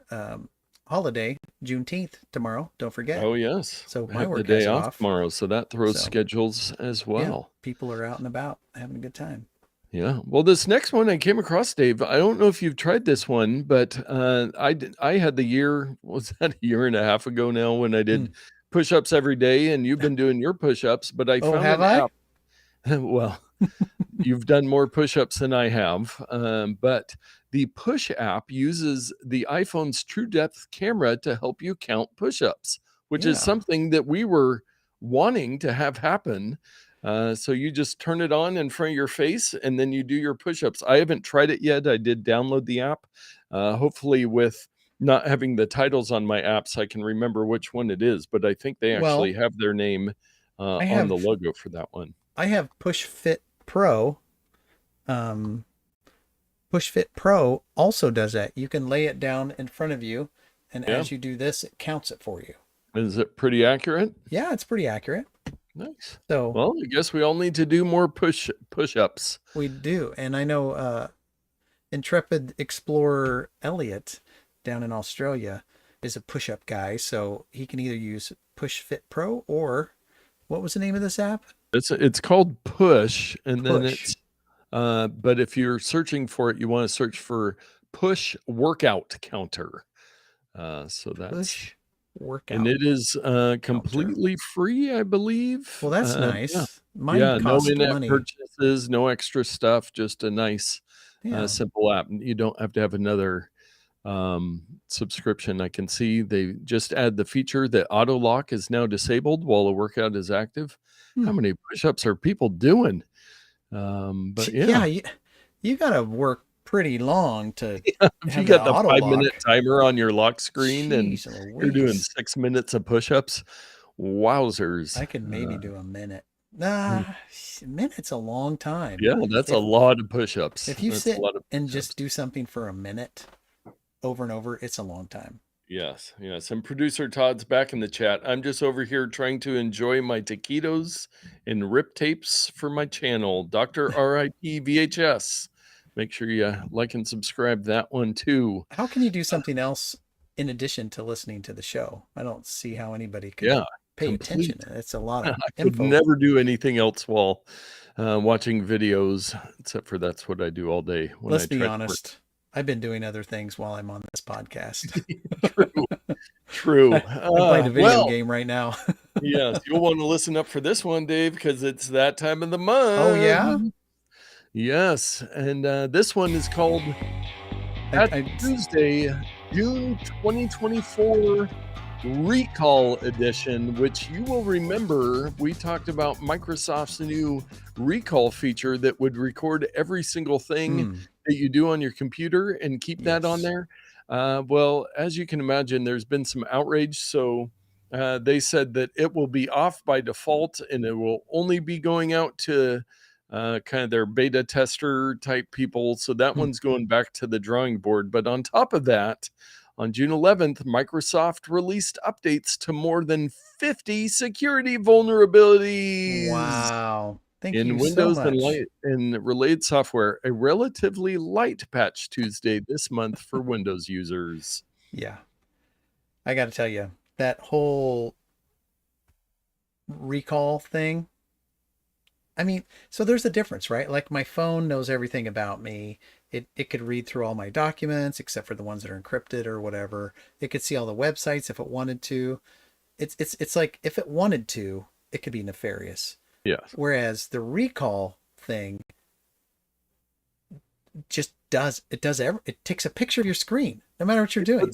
Speaker 2: holiday, Juneteenth tomorrow. Don't forget.
Speaker 1: Oh, yes.
Speaker 2: So
Speaker 1: I
Speaker 2: my
Speaker 1: have the
Speaker 2: work
Speaker 1: day
Speaker 2: has it
Speaker 1: off
Speaker 2: off.
Speaker 1: tomorrow. So that throws
Speaker 2: So
Speaker 1: schedules as
Speaker 2: yeah,
Speaker 1: well.
Speaker 2: people are out and about having a good time.
Speaker 1: Yeah. Well, this next one I came across, Dave. I don't know if you've tried this one, but I had the year, was that a year and a half ago now, when I
Speaker 2: Hmm.
Speaker 1: did push-ups every day, and you've been doing your push-ups, but I
Speaker 2: Oh,
Speaker 1: found
Speaker 2: have
Speaker 1: an
Speaker 2: I?
Speaker 1: app. Well, you've done more push-ups than I have, but the Push app uses the iPhone's TrueDepth camera to help you count push-ups, which is
Speaker 2: Yeah.
Speaker 1: something that we were wanting to have happen. So you just turn it on in front of your face, and then you do your push-ups. I haven't tried it yet. I did download the app. Hopefully, with not having the titles on my apps, I can remember which one it is. But I think they actually
Speaker 2: Well,
Speaker 1: have their name
Speaker 2: I
Speaker 1: on the
Speaker 2: have
Speaker 1: logo for that one.
Speaker 2: I have Push Fit Pro. Um, Push Fit Pro also does that. You can lay it down in front of you, and
Speaker 1: Yeah.
Speaker 2: as you do this, it counts it for you.
Speaker 1: Is it pretty accurate?
Speaker 2: Yeah, it's pretty accurate.
Speaker 1: Nice.
Speaker 2: So
Speaker 1: Well, I guess we all need to do more push-ups.
Speaker 2: we do. And I know intrepid explorer Elliot down in Australia is a push-up guy, so he can either use Push Fit Pro or what was the name of this app?
Speaker 1: It's called Push, and then
Speaker 2: Push.
Speaker 1: it's but if you're searching for it, you want to search for Push Workout Counter. So that's
Speaker 2: Push
Speaker 1: and
Speaker 2: workout
Speaker 1: it is
Speaker 2: counter.
Speaker 1: completely free, I believe.
Speaker 2: Well, that's
Speaker 1: Yeah.
Speaker 2: nice. Mine
Speaker 1: Yeah, no
Speaker 2: cost
Speaker 1: in-app
Speaker 2: money.
Speaker 1: purchases, no extra stuff, just a nice
Speaker 2: Yeah.
Speaker 1: simple app. You don't have to have another subscription. I can see they just add the feature that auto lock is now disabled while a workout is active.
Speaker 2: Hmm.
Speaker 1: How many push-ups are people doing? But
Speaker 2: Yeah,
Speaker 1: yeah,
Speaker 2: you got to work pretty long to
Speaker 1: if you
Speaker 2: have that
Speaker 1: got the
Speaker 2: auto
Speaker 1: 5-minute
Speaker 2: lock.
Speaker 1: timer on your lock screen and
Speaker 2: Jeez
Speaker 1: you're doing
Speaker 2: Louise.
Speaker 1: 6 minutes of push-ups, wowzers.
Speaker 2: I could maybe do a minute.
Speaker 1: Hmm,
Speaker 2: Nah, a minute's a long time.
Speaker 1: yeah, that's a
Speaker 2: If
Speaker 1: lot of push-ups.
Speaker 2: if you
Speaker 1: That's a
Speaker 2: sit
Speaker 1: lot of
Speaker 2: and
Speaker 1: push-ups.
Speaker 2: just do something for a minute over and over, it's a long time.
Speaker 1: Yes, yes. And producer Todd's back in the chat. I'm just over here trying to enjoy my taquitos and rip tapes for my channel, Dr. RIP VHS. Make sure you like and subscribe that one too.
Speaker 2: How can you do something else in addition to listening to the show? I don't see how anybody could
Speaker 1: Yeah,
Speaker 2: pay attention.
Speaker 1: complete.
Speaker 2: It's a lot
Speaker 1: I
Speaker 2: of
Speaker 1: could
Speaker 2: info.
Speaker 1: never do anything else while watching videos, except for that's what I do all day when
Speaker 2: Let's
Speaker 1: I
Speaker 2: be
Speaker 1: try to work.
Speaker 2: honest. I've been doing other things while I'm on this podcast.
Speaker 1: True, true.
Speaker 2: I'm playing a video
Speaker 1: Well,
Speaker 2: game right now.
Speaker 1: yes, you'll want to listen up for this one, Dave, because it's that time of the
Speaker 2: Oh yeah.
Speaker 1: month. Yes, and this one is called Patch
Speaker 2: I
Speaker 1: Tuesday, June 2024 Recall Edition, which you will remember we talked about Microsoft's new recall feature that would record every single thing
Speaker 2: mm,
Speaker 1: that you do on your computer and keep that on
Speaker 2: yes.
Speaker 1: there. Well, as you can imagine, there's been some outrage. So they said that it will be off by default and it will only be going out to kind of their beta tester type people. So that
Speaker 2: Hmm.
Speaker 1: one's going back to the drawing board. But on top of that, on June 11th, Microsoft released updates to more than 50 security vulnerabilities
Speaker 2: Wow. Thank
Speaker 1: in
Speaker 2: you so
Speaker 1: Windows
Speaker 2: much.
Speaker 1: and related software. A relatively light patch Tuesday this month for Windows users.
Speaker 2: Yeah. I got to tell you, that whole recall thing. I mean, so there's a difference, right? Like my phone knows everything about me. It could read through all my documents except for the ones that are encrypted or whatever. It could see all the websites if it wanted to. It's like if it wanted to, it could be nefarious.
Speaker 1: Yes.
Speaker 2: Whereas the recall thing just it takes a picture of your screen no matter what you're doing.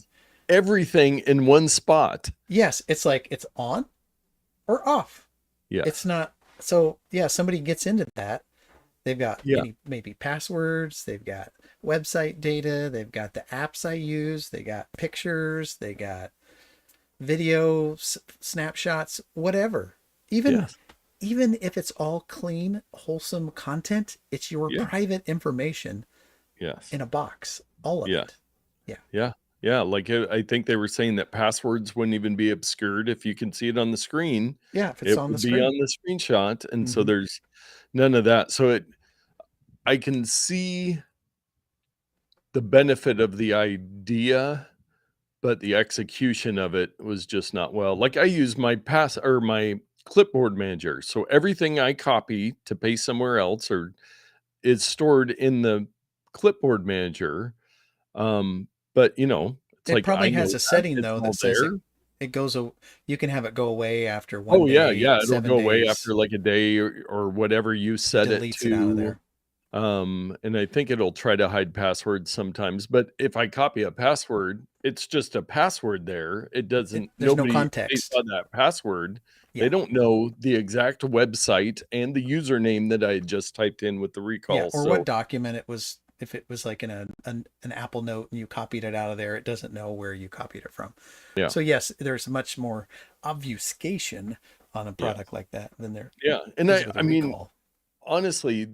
Speaker 1: Everything in one spot.
Speaker 2: Yes, it's like it's on or off. It's
Speaker 1: Yes.
Speaker 2: not. So yeah, somebody gets into that. They've got
Speaker 1: Yeah.
Speaker 2: maybe passwords, they've got website data, they've got the apps I use, they got pictures, they got video snapshots, whatever. Even
Speaker 1: Yes.
Speaker 2: even if it's all clean, wholesome content, it's your
Speaker 1: Yeah.
Speaker 2: private information
Speaker 1: Yes.
Speaker 2: in a box. all of
Speaker 1: Yeah.
Speaker 2: it. Yeah.
Speaker 1: Yeah. Yeah. Like I think they were saying that passwords wouldn't even be obscured if you can see it on the screen.
Speaker 2: Yeah, if it's
Speaker 1: It
Speaker 2: on the
Speaker 1: would be
Speaker 2: screen.
Speaker 1: on the screenshot. And so
Speaker 2: Hmm.
Speaker 1: there's none of that. So I can see the benefit of the idea, but the execution of it was just not well. Like I use my my clipboard manager. So everything I copy to paste somewhere else or is stored in the clipboard manager. But it's
Speaker 2: It
Speaker 1: like I
Speaker 2: probably
Speaker 1: know
Speaker 2: has a
Speaker 1: that
Speaker 2: setting
Speaker 1: it's
Speaker 2: though
Speaker 1: all
Speaker 2: that says
Speaker 1: there.
Speaker 2: it goes. You can have it go away after one
Speaker 1: Oh yeah,
Speaker 2: day,
Speaker 1: yeah, it'll
Speaker 2: seven
Speaker 1: go away
Speaker 2: days.
Speaker 1: after like a day or whatever you
Speaker 2: It
Speaker 1: set it
Speaker 2: deletes it out of
Speaker 1: to.
Speaker 2: there.
Speaker 1: And I think it'll try to hide passwords sometimes, but if I copy a password, it's just a password there. It doesn't
Speaker 2: There's no
Speaker 1: nobody based
Speaker 2: context.
Speaker 1: on that password. They
Speaker 2: Yeah.
Speaker 1: don't know the exact website and the username that I had just typed in with the
Speaker 2: Yeah.
Speaker 1: recall.
Speaker 2: Or what
Speaker 1: So,
Speaker 2: document it was. If it was like in an Apple Note and you copied it out of there, it doesn't know where you copied it from.
Speaker 1: yeah.
Speaker 2: So yes, there's much more obfuscation on a
Speaker 1: Yeah.
Speaker 2: product like that than there
Speaker 1: Yeah. And
Speaker 2: is with a
Speaker 1: I mean,
Speaker 2: recall.
Speaker 1: honestly,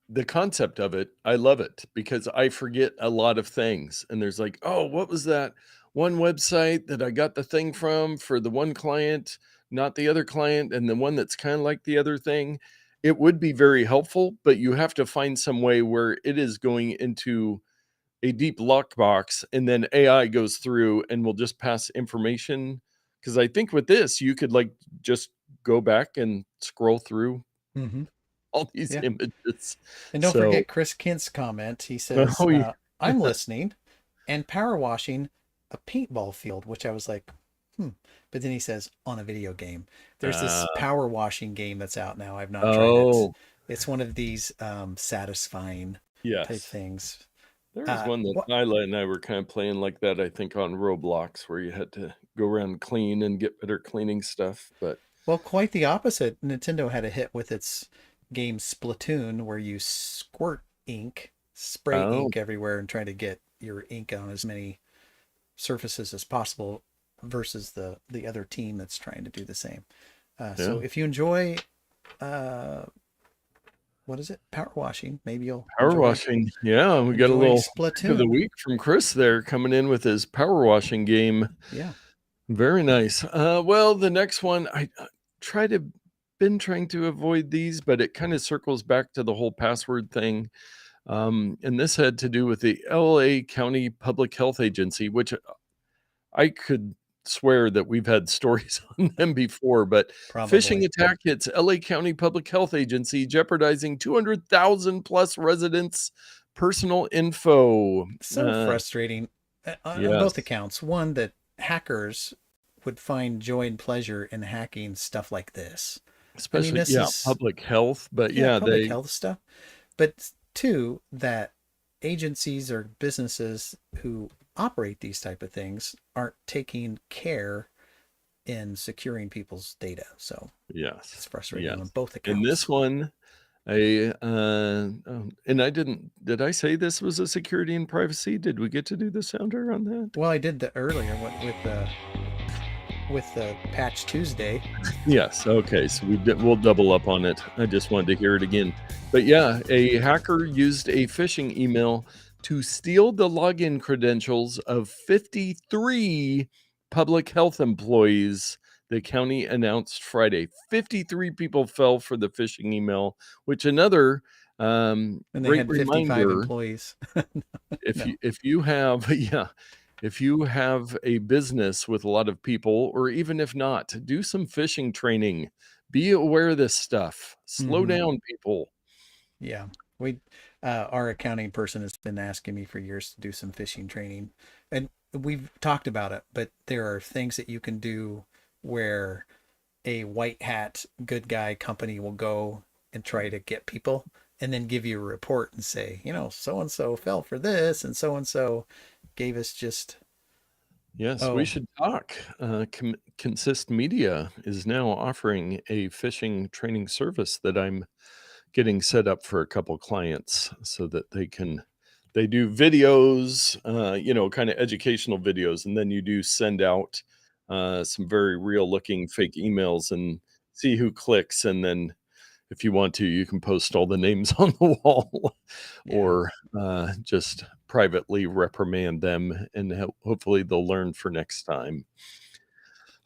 Speaker 1: the concept of it, I love it because I forget a lot of things. And there's like, oh, what was that one website that I got the thing from for the one client, not the other client, and the one that's kind of like the other thing? It would be very helpful, but you have to find some way where it is going into a deep lockbox and then AI goes through and will just pass information. Because I think with this, you could like just go back and scroll through
Speaker 2: Mm-hmm.
Speaker 1: all these
Speaker 2: Yeah.
Speaker 1: images.
Speaker 2: And don't
Speaker 1: So,
Speaker 2: forget Chris Kint's comment. He says,
Speaker 1: oh, yeah.
Speaker 2: I'm listening and power washing a paintball field, which I was like, hmm. But then he says, on a video game. There's this
Speaker 1: Uh,
Speaker 2: power washing game that's out now. I've not tried it.
Speaker 1: oh,
Speaker 2: It's one of these satisfying type
Speaker 1: yes.
Speaker 2: things.
Speaker 1: There was one that
Speaker 2: What?
Speaker 1: Nyla and I were kind of playing like that, I think, on Roblox, where you had to go around clean and get better cleaning stuff. But
Speaker 2: Well, quite the opposite. Nintendo had a hit with its game Splatoon, where you squirt ink, spray
Speaker 1: oh,
Speaker 2: ink everywhere, and try to get your ink on as many surfaces as possible versus the other team that's trying to do the same. So
Speaker 1: yeah.
Speaker 2: if you enjoy uh, what is it, power washing, maybe you'll
Speaker 1: Power washing. Yeah, we got a
Speaker 2: enjoy
Speaker 1: little pick of the
Speaker 2: Splatoon.
Speaker 1: week from Chris there coming in with his power washing game.
Speaker 2: Yeah.
Speaker 1: Very nice. Well, the next one, I try to been trying to avoid these, but it kind of circles back to the whole password thing. And this had to do with the LA County Public Health Agency, which I could swear that we've had stories on them before, but phishing
Speaker 2: Probably.
Speaker 1: attack hits LA County Public Health Agency, jeopardizing 200,000 plus residents' personal info.
Speaker 2: So frustrating on both
Speaker 1: Yes,
Speaker 2: accounts. One, that hackers would find joy and pleasure in hacking stuff like this. I mean,
Speaker 1: especially,
Speaker 2: this
Speaker 1: yeah,
Speaker 2: is,
Speaker 1: public health, but
Speaker 2: yeah,
Speaker 1: yeah,
Speaker 2: public
Speaker 1: they,
Speaker 2: health stuff. But two, that agencies or businesses who operate these type of things aren't taking care in securing people's data. So it's
Speaker 1: yes,
Speaker 2: frustrating on
Speaker 1: yes.
Speaker 2: both
Speaker 1: In this
Speaker 2: accounts.
Speaker 1: one, and did I say this was a security and privacy? Did we get to do the sounder on that?
Speaker 2: Well, I did the earlier with the Patch Tuesday.
Speaker 1: Yes. Okay. So we'll double up on it. I just wanted to hear it again. But yeah, a hacker used a phishing email to steal the login credentials of 53 public health employees. The county announced Friday. 53 people fell for the phishing email, which another
Speaker 2: And they
Speaker 1: great
Speaker 2: had 55
Speaker 1: reminder.
Speaker 2: employees. No.
Speaker 1: If you have yeah, if you have a business with a lot of people, or even if not, do some phishing training. Be aware of this stuff. Slow
Speaker 2: Mm-hmm.
Speaker 1: down, people.
Speaker 2: Yeah. We our accounting person has been asking me for years to do some phishing training. And we've talked about it, but there are things that you can do where a white hat good guy company will go and try to get people and then give you a report and say, so and so fell for this and so gave us just,
Speaker 1: Yes, we
Speaker 2: oh,
Speaker 1: should talk. Consist Media is now offering a phishing training service that I'm getting set up for a couple clients so that they do videos, kind of educational videos, and then you do send out some very real looking fake emails and see who clicks. And then if you want to, you can post all the names on the wall
Speaker 2: yeah.
Speaker 1: or just privately reprimand them, and hopefully they'll learn for next time.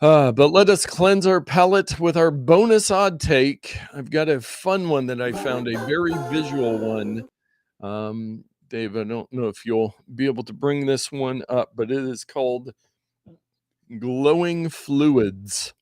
Speaker 1: But let us cleanse our palate with our bonus odd take. I've got a fun one that I found, a very visual one. Dave, I don't know if you'll be able to bring this one up, but it is called glowing fluids.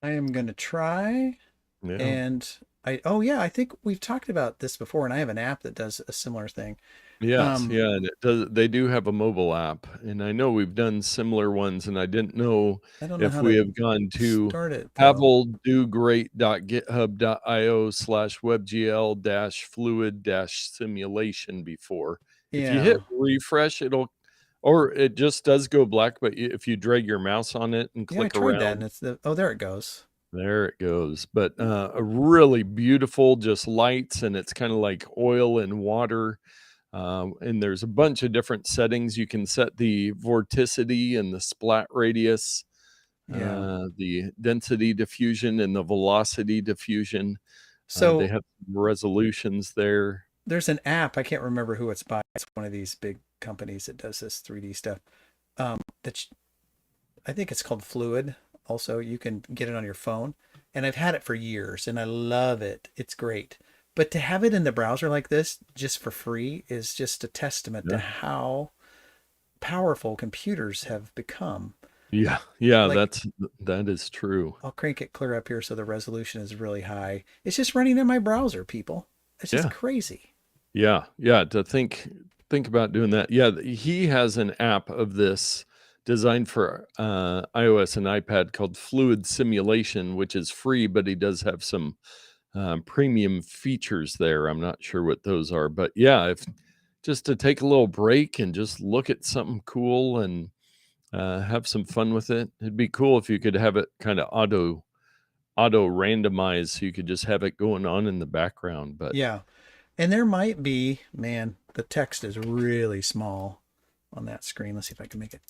Speaker 2: I am going to try.
Speaker 1: Yeah.
Speaker 2: And I think we've talked about this before, and I have an app that does a similar thing.
Speaker 1: Yes,
Speaker 2: Um,
Speaker 1: yeah, and it does. They do have a mobile app, and I know we've done similar ones, and I didn't know
Speaker 2: I don't know
Speaker 1: if
Speaker 2: how
Speaker 1: we
Speaker 2: to
Speaker 1: have gone to
Speaker 2: start it though.
Speaker 1: haveldogreat.github.io/webgl-fluid-simulation before. If you hit
Speaker 2: Yeah.
Speaker 1: refresh, or it just does go black, but if you drag your mouse on it and
Speaker 2: Yeah, I
Speaker 1: click
Speaker 2: tried that, and
Speaker 1: around,
Speaker 2: it's there it goes.
Speaker 1: there it goes. But a really beautiful, just lights, and it's kind of like oil and water. And there's a bunch of different settings. You can set the vorticity and the splat radius,
Speaker 2: Yeah.
Speaker 1: the density diffusion and the velocity diffusion. They
Speaker 2: So
Speaker 1: have resolutions there.
Speaker 2: there's an app. I can't remember who it's by. It's one of these big companies that does this 3D stuff. That I think it's called Fluid. Also, you can get it on your phone, and I've had it for years, and I love it. It's great. But to have it in the browser like this, just for free, is just a testament to
Speaker 1: Yeah.
Speaker 2: how powerful computers have become.
Speaker 1: Yeah. Yeah.
Speaker 2: Like,
Speaker 1: That is true.
Speaker 2: I'll crank it clear up here so the resolution is really high. It's just running in my browser, people. It's just
Speaker 1: Yeah.
Speaker 2: crazy.
Speaker 1: Yeah. Yeah. To think about doing that. Yeah. He has an app of this designed for iOS and iPad called Fluid Simulation, which is free, but he does have some premium features there. I'm not sure what those are, but yeah, if just to take a little break and just look at something cool and have some fun with it. It'd be cool if you could have it kind of auto randomize, so you could just have it going on in the background. But
Speaker 2: Yeah. And there might be, man, the text is really small on that screen. Let's see if I can make it.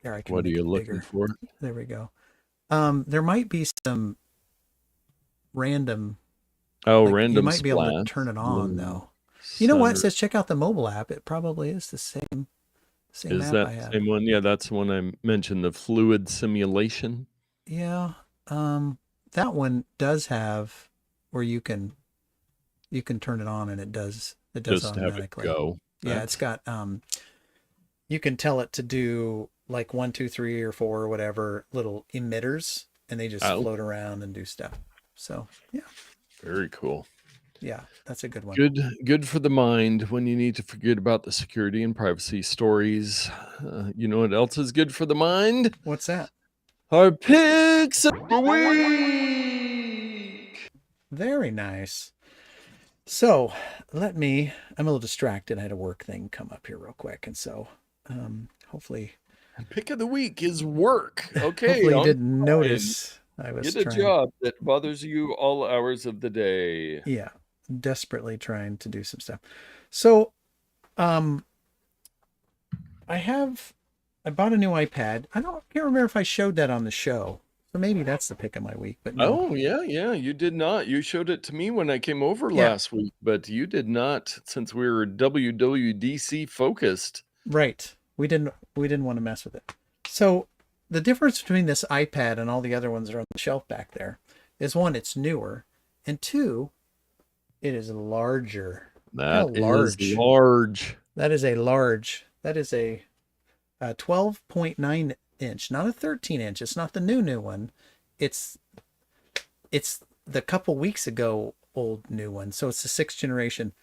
Speaker 2: There, I can
Speaker 1: what are
Speaker 2: make
Speaker 1: you
Speaker 2: it
Speaker 1: looking
Speaker 2: bigger.
Speaker 1: for?
Speaker 2: There we go. There might be some random,
Speaker 1: Oh,
Speaker 2: like you
Speaker 1: random
Speaker 2: might be able to
Speaker 1: splats,
Speaker 2: turn it on
Speaker 1: blue,
Speaker 2: though. You know what? It
Speaker 1: center.
Speaker 2: says check out the mobile app. It probably is the same
Speaker 1: Is
Speaker 2: app
Speaker 1: that
Speaker 2: I
Speaker 1: the
Speaker 2: have.
Speaker 1: same one? Yeah, that's the one I mentioned, the fluid simulation.
Speaker 2: Yeah. That one does have where you can turn it on and it does
Speaker 1: Just have it
Speaker 2: automatically.
Speaker 1: go.
Speaker 2: Yeah, it's got you can tell it to do like 1, 2, 3, or 4 or whatever little emitters, and they just
Speaker 1: Oh,
Speaker 2: float around and do stuff. So yeah,
Speaker 1: very cool.
Speaker 2: yeah, that's a good one.
Speaker 1: Good for the mind when you need to forget about the security and privacy stories. You know what else is good for the mind?
Speaker 2: What's that?
Speaker 1: Our picks of the week.
Speaker 2: Very nice. So I'm a little distracted. I had a work thing come up here real quick, and so hopefully
Speaker 1: Pick of the week is work. Okay,
Speaker 2: hopefully you
Speaker 1: on
Speaker 2: didn't
Speaker 1: Brian.
Speaker 2: notice I was
Speaker 1: Get a
Speaker 2: trying.
Speaker 1: job that bothers you all hours of the day.
Speaker 2: Yeah, desperately trying to do some stuff. So um I have I bought a new iPad. Can't remember if I showed that on the show. So maybe that's the pick of my week, but no.
Speaker 1: Oh, yeah, yeah, you did not. You showed it to me when I came over
Speaker 2: Yeah,
Speaker 1: last week, but you did not, since we were WWDC focused.
Speaker 2: right. We didn't want to mess with it. So the difference between this iPad and all the other ones that are on the shelf back there is one, it's newer, and two, it is larger. Look how
Speaker 1: That is
Speaker 2: large.
Speaker 1: large.
Speaker 2: That is a large. That is a 12.9 inch, not a 13 inch. It's not the new one. It's it's the couple weeks ago old new one. So it's the sixth generation.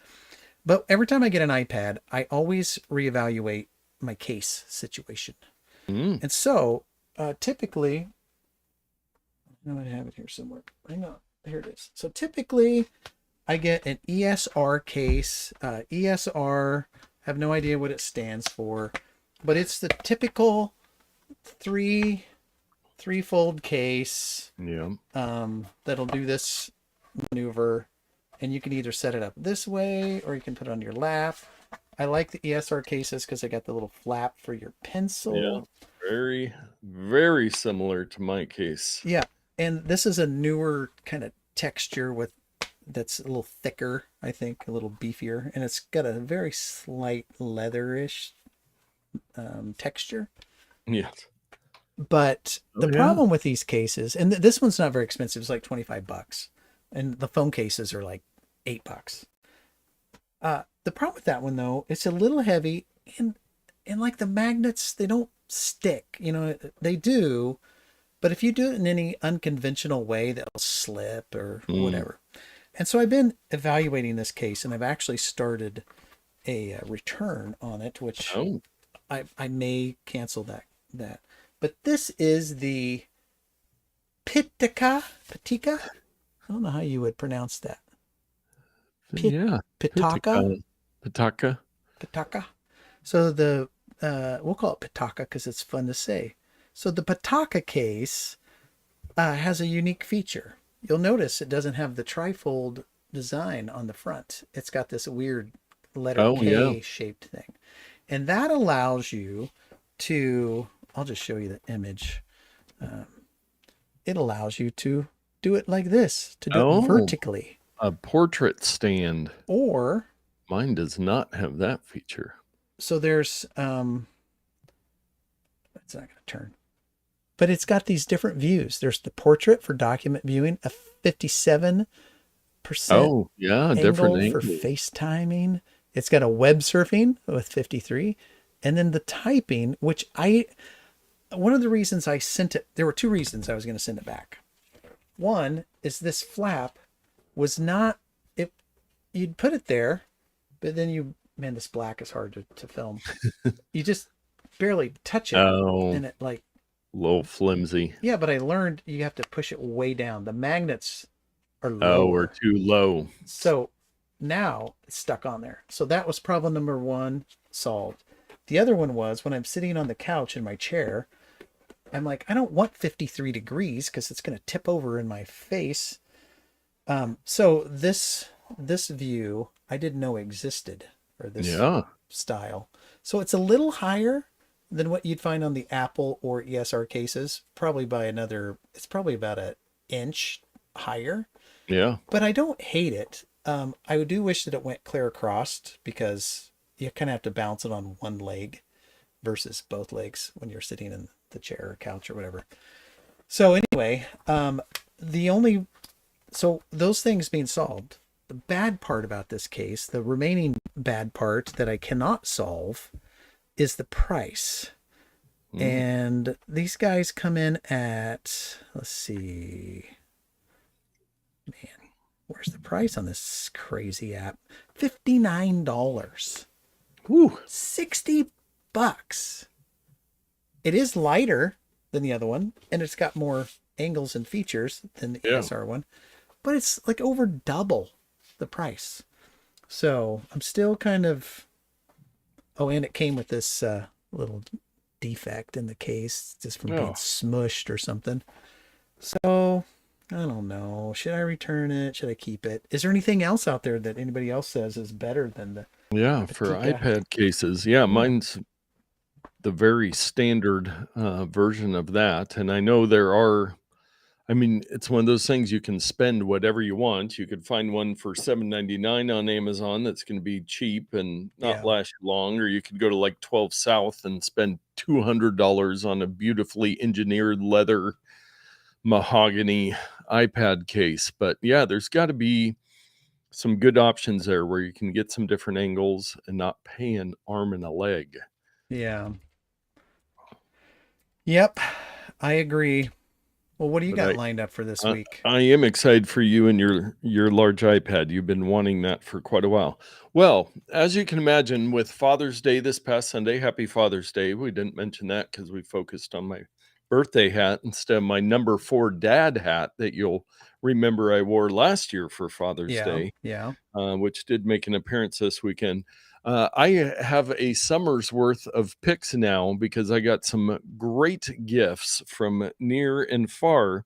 Speaker 2: But every time I get an iPad, I always reevaluate my case situation.
Speaker 1: Mm,
Speaker 2: And so typically, I know I have it here somewhere. Hang on. Here it is. So typically, I get an ESR case. ESR, have no idea what it stands for, but it's the typical threefold case
Speaker 1: yeah.
Speaker 2: that'll do this maneuver, and you can either set it up this way or you can put it on your lap. I like the ESR cases because they got the little flap for your
Speaker 1: Yeah.
Speaker 2: pencil.
Speaker 1: Very, very similar to my case.
Speaker 2: Yeah, and this is a newer kind of texture that's a little thicker, I think, a little beefier, and it's got a very slight leatherish texture.
Speaker 1: Yes.
Speaker 2: But
Speaker 1: Oh
Speaker 2: the
Speaker 1: yeah.
Speaker 2: problem with these cases, and this one's not very expensive, it's like $25, and the phone cases are like $8. The problem with that one though, it's a little heavy, and like the magnets, they don't stick. They do, but if you do it in any unconventional way, they'll slip or
Speaker 1: Mm.
Speaker 2: whatever. And so I've been evaluating this case, and I've actually started a return on it, which
Speaker 1: Oh.
Speaker 2: I may cancel that. But this is the PITAKA. I don't know how you would pronounce that. Pit
Speaker 1: Yeah.
Speaker 2: Pitaka
Speaker 1: PITAKA. PITAKA.
Speaker 2: Pitaka. So the we'll call it Pitaka because it's fun to say. So the Pitaka case has a unique feature. You'll notice it doesn't have the trifold design on the front. It's got this weird letter
Speaker 1: Oh yeah.
Speaker 2: K shaped thing. And that allows you to, I'll just show you the image. Um, it allows you to do it like this, to do it
Speaker 1: Oh,
Speaker 2: vertically.
Speaker 1: a portrait stand.
Speaker 2: Or,
Speaker 1: Mine does not have that feature.
Speaker 2: so there's, it's not going to turn, but it's got these different views. There's the portrait for document viewing, a 57%
Speaker 1: Oh, yeah, different
Speaker 2: angle for
Speaker 1: angle.
Speaker 2: FaceTiming. It's got a web surfing with 53. And then the typing, which one of the reasons I sent it, there were two reasons I was going to send it back. One is this flap was not, you'd put it there, but then man, this black is hard to film. You just barely touch it
Speaker 1: Oh,
Speaker 2: and it like,
Speaker 1: a little flimsy.
Speaker 2: yeah, but I learned you have to push it way down. The magnets are
Speaker 1: Oh, we're
Speaker 2: lower.
Speaker 1: too low.
Speaker 2: So now it's stuck on there. So that was problem number one solved. The other one was when I'm sitting on the couch in my chair, I'm like, I don't want 53 degrees because it's going to tip over in my face. So this view I didn't know existed, or this
Speaker 1: Yeah.
Speaker 2: style. So it's a little higher than what you'd find on the Apple or ESR cases, probably by it's probably about an inch higher,
Speaker 1: Yeah.
Speaker 2: but I don't hate it. I do wish that it went clear across because you kind of have to bounce it on one leg versus both legs when you're sitting in the chair or couch or whatever. So anyway, the only so those things being solved, the bad part about this case, the remaining bad part that I cannot solve is the price.
Speaker 1: Mm.
Speaker 2: And these guys come in at, let's see, man, where's the price on this crazy app? $59.
Speaker 1: Whew.
Speaker 2: $60. It is lighter than the other one, and it's got more angles and features than the
Speaker 1: Yeah.
Speaker 2: ESR one, but it's like over double the price. So I'm still kind of, oh, and it came with this little defect in the case just from being
Speaker 1: Oh,
Speaker 2: smushed or something. So I don't know. Should I return it? Should I keep it? Is there anything else out there that anybody else says is better than the
Speaker 1: yeah, for
Speaker 2: PITAKA?
Speaker 1: iPad cases. Yeah,
Speaker 2: Yeah.
Speaker 1: mine's the very standard, version of that, and I know there are I mean, it's one of those things you can spend whatever you want. You could find one for $7.99 on Amazon that's gonna be cheap and not
Speaker 2: Yeah.
Speaker 1: last you long, or you could go to, like, 12 South and spend $200 on a beautifully engineered leather mahogany iPad case, but, yeah, there's gotta be some good options there where you can get some different angles and not pay an arm and a leg.
Speaker 2: Yeah. Yep. I agree. Well, what do you
Speaker 1: But
Speaker 2: got
Speaker 1: I
Speaker 2: lined up for this
Speaker 1: I
Speaker 2: week?
Speaker 1: I am excited for you and your large iPad. You've been wanting that for quite a while. Well, as you can imagine, with Father's Day this past Sunday, happy Father's Day. We didn't mention that because we focused on my birthday hat instead of my number 4 dad hat that you'll remember I wore last year for Father's
Speaker 2: Yeah.
Speaker 1: Day,
Speaker 2: Yeah.
Speaker 1: which did make an appearance this weekend. I have a summer's worth of picks now because I got some great gifts from near and far.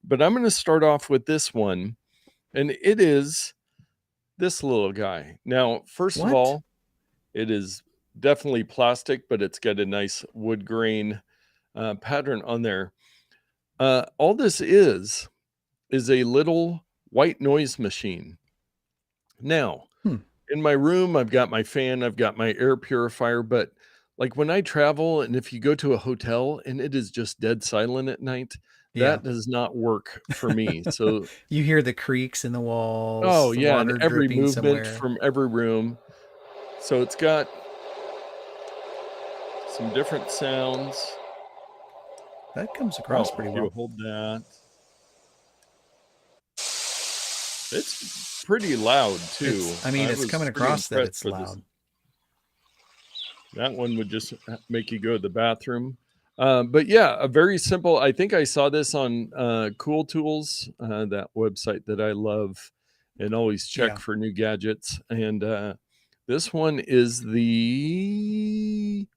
Speaker 1: But I'm going to start off with this one, and it is this little guy. Now, first of
Speaker 2: What?
Speaker 1: all, it is definitely plastic, but it's got a nice wood grain pattern on there. All this is a little white noise machine. Now,
Speaker 2: Hmm.
Speaker 1: in my room, I've got my fan, I've got my air purifier, but like when I travel and if you go to a hotel and it is just dead silent at night,
Speaker 2: Yeah.
Speaker 1: that does not work for me. So,
Speaker 2: You hear the creaks in the
Speaker 1: oh
Speaker 2: walls, the
Speaker 1: yeah, and
Speaker 2: water
Speaker 1: every
Speaker 2: dripping
Speaker 1: movement
Speaker 2: somewhere.
Speaker 1: from every room. So it's got some different sounds.
Speaker 2: That comes
Speaker 1: Oh,
Speaker 2: across pretty
Speaker 1: you
Speaker 2: well.
Speaker 1: hold that. It's pretty loud too.
Speaker 2: I mean,
Speaker 1: I
Speaker 2: it's
Speaker 1: was
Speaker 2: coming
Speaker 1: pretty
Speaker 2: across that
Speaker 1: impressed
Speaker 2: it's
Speaker 1: with this.
Speaker 2: loud.
Speaker 1: That one would just make you go to the bathroom. But yeah, a very simple. I think I saw this on Cool Tools, that website that I love and always check
Speaker 2: Yeah.
Speaker 1: for new gadgets. And this one is the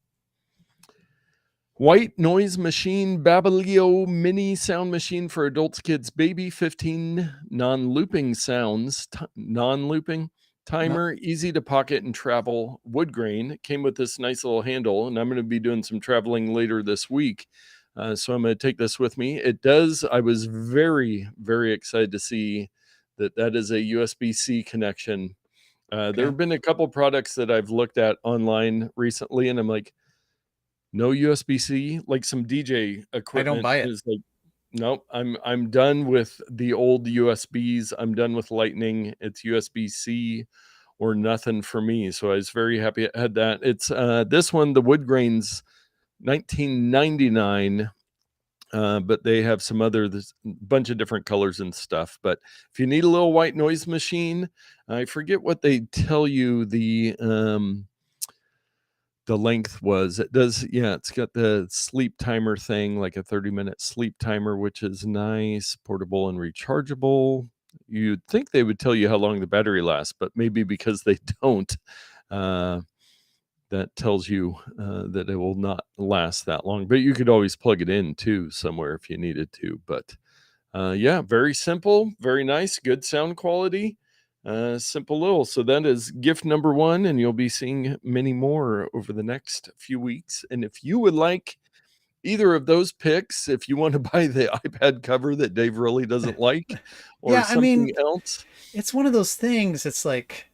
Speaker 1: White Noise Machine Babelio Mini Sound Machine for Adults, Kids, Baby. 15 non-looping sounds, non-looping
Speaker 2: No,
Speaker 1: timer, easy to pocket and travel, wood grain. It came with this nice little handle, and I'm going to be doing some traveling later this week. So I'm going to take this with me. It does. I was very, very excited to see that that is a USB-C connection. There
Speaker 2: okay.
Speaker 1: have been a couple products that I've looked at online recently, and I'm like, no USB-C, like some DJ
Speaker 2: I don't
Speaker 1: equipment
Speaker 2: buy it.
Speaker 1: is like, nope, I'm done with the old USBs. I'm done with Lightning. It's USB-C or nothing for me. So I was very happy it had that. It's this one, the wood grains, 1999. But they have some other, there's a bunch of different colors and stuff. But if you need a little white noise machine, I forget what they tell you the length was. It does, yeah, it's got the sleep timer thing, like a 30-minute sleep timer, which is nice, portable and rechargeable. You'd think they would tell you how long the battery lasts, but maybe because they don't, uh, that tells you that it will not last that long. But you could always plug it in too somewhere if you needed to. But yeah, very simple, very nice, good sound quality. Simple little. So that is gift number one, and you'll be seeing many more over the next few weeks. And if you would like either of those picks, if you want to buy the iPad cover that Dave really doesn't like, or
Speaker 2: Yeah, I
Speaker 1: something
Speaker 2: mean,
Speaker 1: else,
Speaker 2: it's one of those things. It's like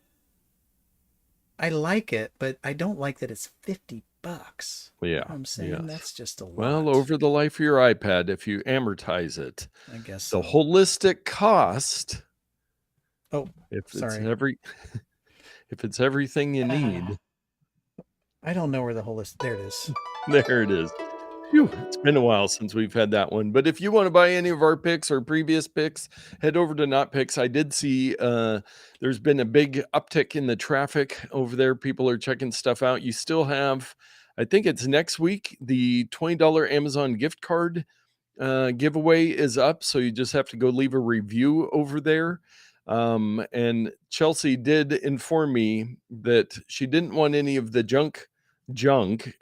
Speaker 2: I like it, but I don't like that it's $50. You know
Speaker 1: yeah,
Speaker 2: what I'm saying?
Speaker 1: yes.
Speaker 2: That's just a
Speaker 1: Well,
Speaker 2: lot.
Speaker 1: over the life of your iPad, if you amortize it,
Speaker 2: I guess
Speaker 1: the
Speaker 2: so.
Speaker 1: holistic cost,
Speaker 2: Oh,
Speaker 1: if it's
Speaker 2: sorry.
Speaker 1: every, if it's everything you need,
Speaker 2: I don't know where the whole list. There it is.
Speaker 1: there it is. Phew, it's been a while since we've had that one. But if you want to buy any of our picks or previous picks, head over to Not Picks. I did see there's been a big uptick in the traffic over there. People are checking stuff out. You still have, I think it's next week, the $20 Amazon gift card giveaway is up. So you just have to go leave a review over there. And Chelsea did inform me that she didn't want any of the junk,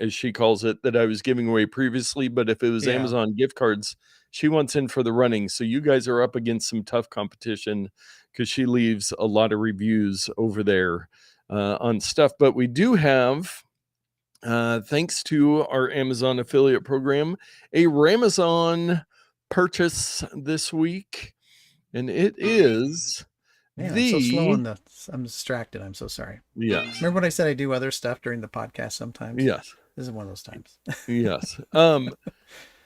Speaker 1: as she calls it, that I was giving away previously. But if it was
Speaker 2: Yeah.
Speaker 1: Amazon gift cards, she wants in for the running. So you guys are up against some tough competition because she leaves a lot of reviews over there on stuff. But we do have, thanks to our Amazon affiliate program, a Ramazon purchase this week. And it is
Speaker 2: Man, I'm so slow
Speaker 1: the,
Speaker 2: on the. I'm distracted. I'm so sorry.
Speaker 1: yes,
Speaker 2: Remember when I said I do other stuff during the podcast sometimes?
Speaker 1: yes,
Speaker 2: This is one of those times.
Speaker 1: yes.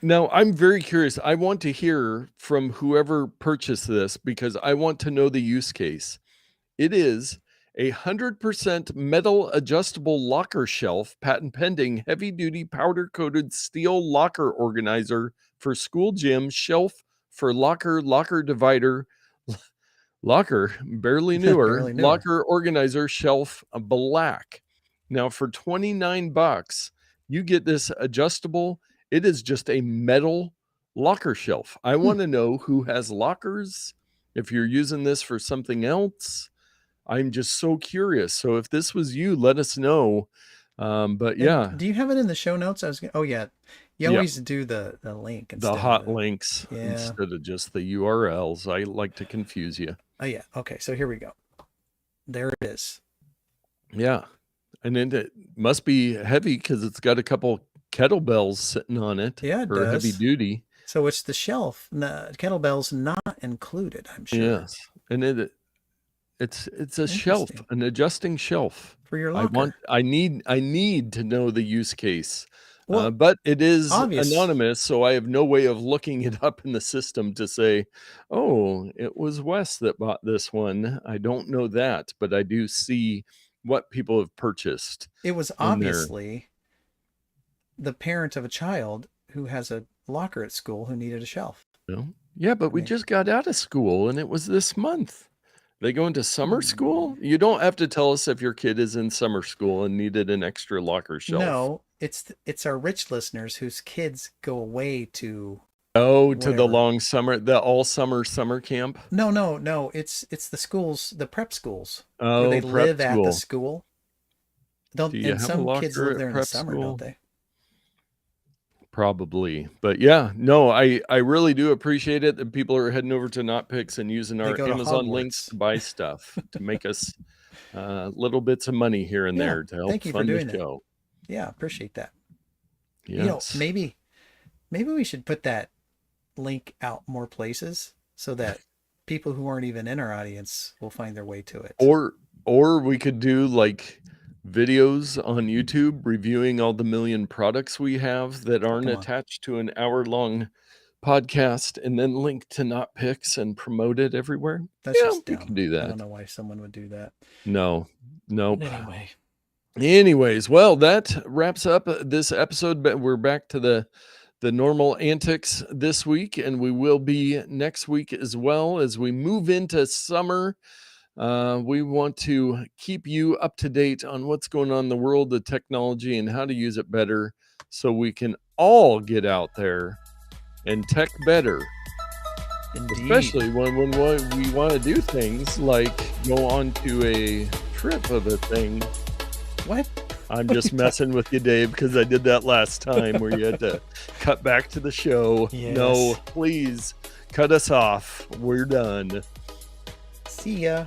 Speaker 1: Now, I'm very curious. I want to hear from whoever purchased this because I want to know the use case. It is a 100% metal adjustable locker shelf, patent pending, heavy duty powder coated steel locker organizer for school gym, shelf for locker divider, locker, barely newer,
Speaker 2: Barely newer.
Speaker 1: locker organizer, shelf, black. Now, for 29 bucks, you get this adjustable. It is just a metal locker shelf. I
Speaker 2: Hmm.
Speaker 1: want to know who has lockers, if you're using this for something else. I'm just so curious. So if this was you, let us know. But
Speaker 2: And
Speaker 1: yeah,
Speaker 2: do you have it in the show notes? Oh yeah, you
Speaker 1: yeah,
Speaker 2: always do the link
Speaker 1: the
Speaker 2: instead of
Speaker 1: hot
Speaker 2: the.
Speaker 1: links
Speaker 2: Yeah.
Speaker 1: instead of just the URLs. I like to confuse you.
Speaker 2: Oh yeah. Okay. So here we go. There it is.
Speaker 1: Yeah. And then it must be heavy because it's got a couple kettlebells sitting on it
Speaker 2: Yeah, it
Speaker 1: for heavy
Speaker 2: does.
Speaker 1: duty.
Speaker 2: So it's the shelf. The kettlebell's not included. I'm sure.
Speaker 1: Yes. And it's a shelf,
Speaker 2: Interesting.
Speaker 1: an adjusting shelf.
Speaker 2: for your locker.
Speaker 1: I need to know the use case.
Speaker 2: Well,
Speaker 1: But it is
Speaker 2: obvious.
Speaker 1: anonymous, so I have no way of looking it up in the system to say, "Oh, it was Wes that bought this one." I don't know that, but I do see what people have purchased
Speaker 2: It was
Speaker 1: in there.
Speaker 2: obviously the parent of a child who has a locker at school who needed a shelf.
Speaker 1: No? Yeah, but
Speaker 2: I
Speaker 1: we
Speaker 2: mean,
Speaker 1: just got out of school and it was this month. They go into summer
Speaker 2: mm,
Speaker 1: school? You don't have to tell us if your kid is in summer school and needed an extra locker shelf.
Speaker 2: no, it's our rich listeners whose kids go away to
Speaker 1: Oh, to the
Speaker 2: whatever.
Speaker 1: long summer, the all summer camp?
Speaker 2: No. It's the schools, the prep schools, where they
Speaker 1: Oh, prep
Speaker 2: live at the
Speaker 1: school.
Speaker 2: school. Don't
Speaker 1: Do you
Speaker 2: and
Speaker 1: have a
Speaker 2: some kids
Speaker 1: locker
Speaker 2: live
Speaker 1: at
Speaker 2: there in the
Speaker 1: prep
Speaker 2: summer, don't
Speaker 1: school?
Speaker 2: they?
Speaker 1: Probably. But yeah, no, I really do appreciate it that people are heading over to NotPicks and using
Speaker 2: They
Speaker 1: our
Speaker 2: go to
Speaker 1: Amazon links
Speaker 2: Hogwarts.
Speaker 1: to buy stuff to make us little bits of money here and
Speaker 2: Yeah,
Speaker 1: there to help
Speaker 2: thank you for
Speaker 1: fund the
Speaker 2: doing that.
Speaker 1: show.
Speaker 2: Yeah, appreciate that.
Speaker 1: Yes.
Speaker 2: Maybe we should put that link out more places so that people who aren't even in our audience will find their way to it.
Speaker 1: Or we could do like videos on YouTube reviewing all the million products we have that
Speaker 2: Oh,
Speaker 1: aren't
Speaker 2: come on.
Speaker 1: attached to an hour-long podcast and then link to NotPicks and promote it everywhere.
Speaker 2: That's
Speaker 1: Yeah,
Speaker 2: just
Speaker 1: we could
Speaker 2: dumb.
Speaker 1: do
Speaker 2: I don't
Speaker 1: that.
Speaker 2: know why someone would do that.
Speaker 1: No.
Speaker 2: But
Speaker 1: Nope.
Speaker 2: anyway,
Speaker 1: Anyways, well, that wraps up this episode, but we're back to the normal antics this week, and we will be next week as well as we move into summer. We want to keep you up to date on what's going on in the world of technology and how to use it better so we can all get out there and tech better,
Speaker 2: indeed.
Speaker 1: especially when we want to do things like go on to a trip of a thing.
Speaker 2: What?
Speaker 1: I'm
Speaker 2: What are you
Speaker 1: just messing with you, Dave, because I did that last time where you had to cut back to the show. No,
Speaker 2: Yes.
Speaker 1: please cut us off. We're done.
Speaker 2: See ya.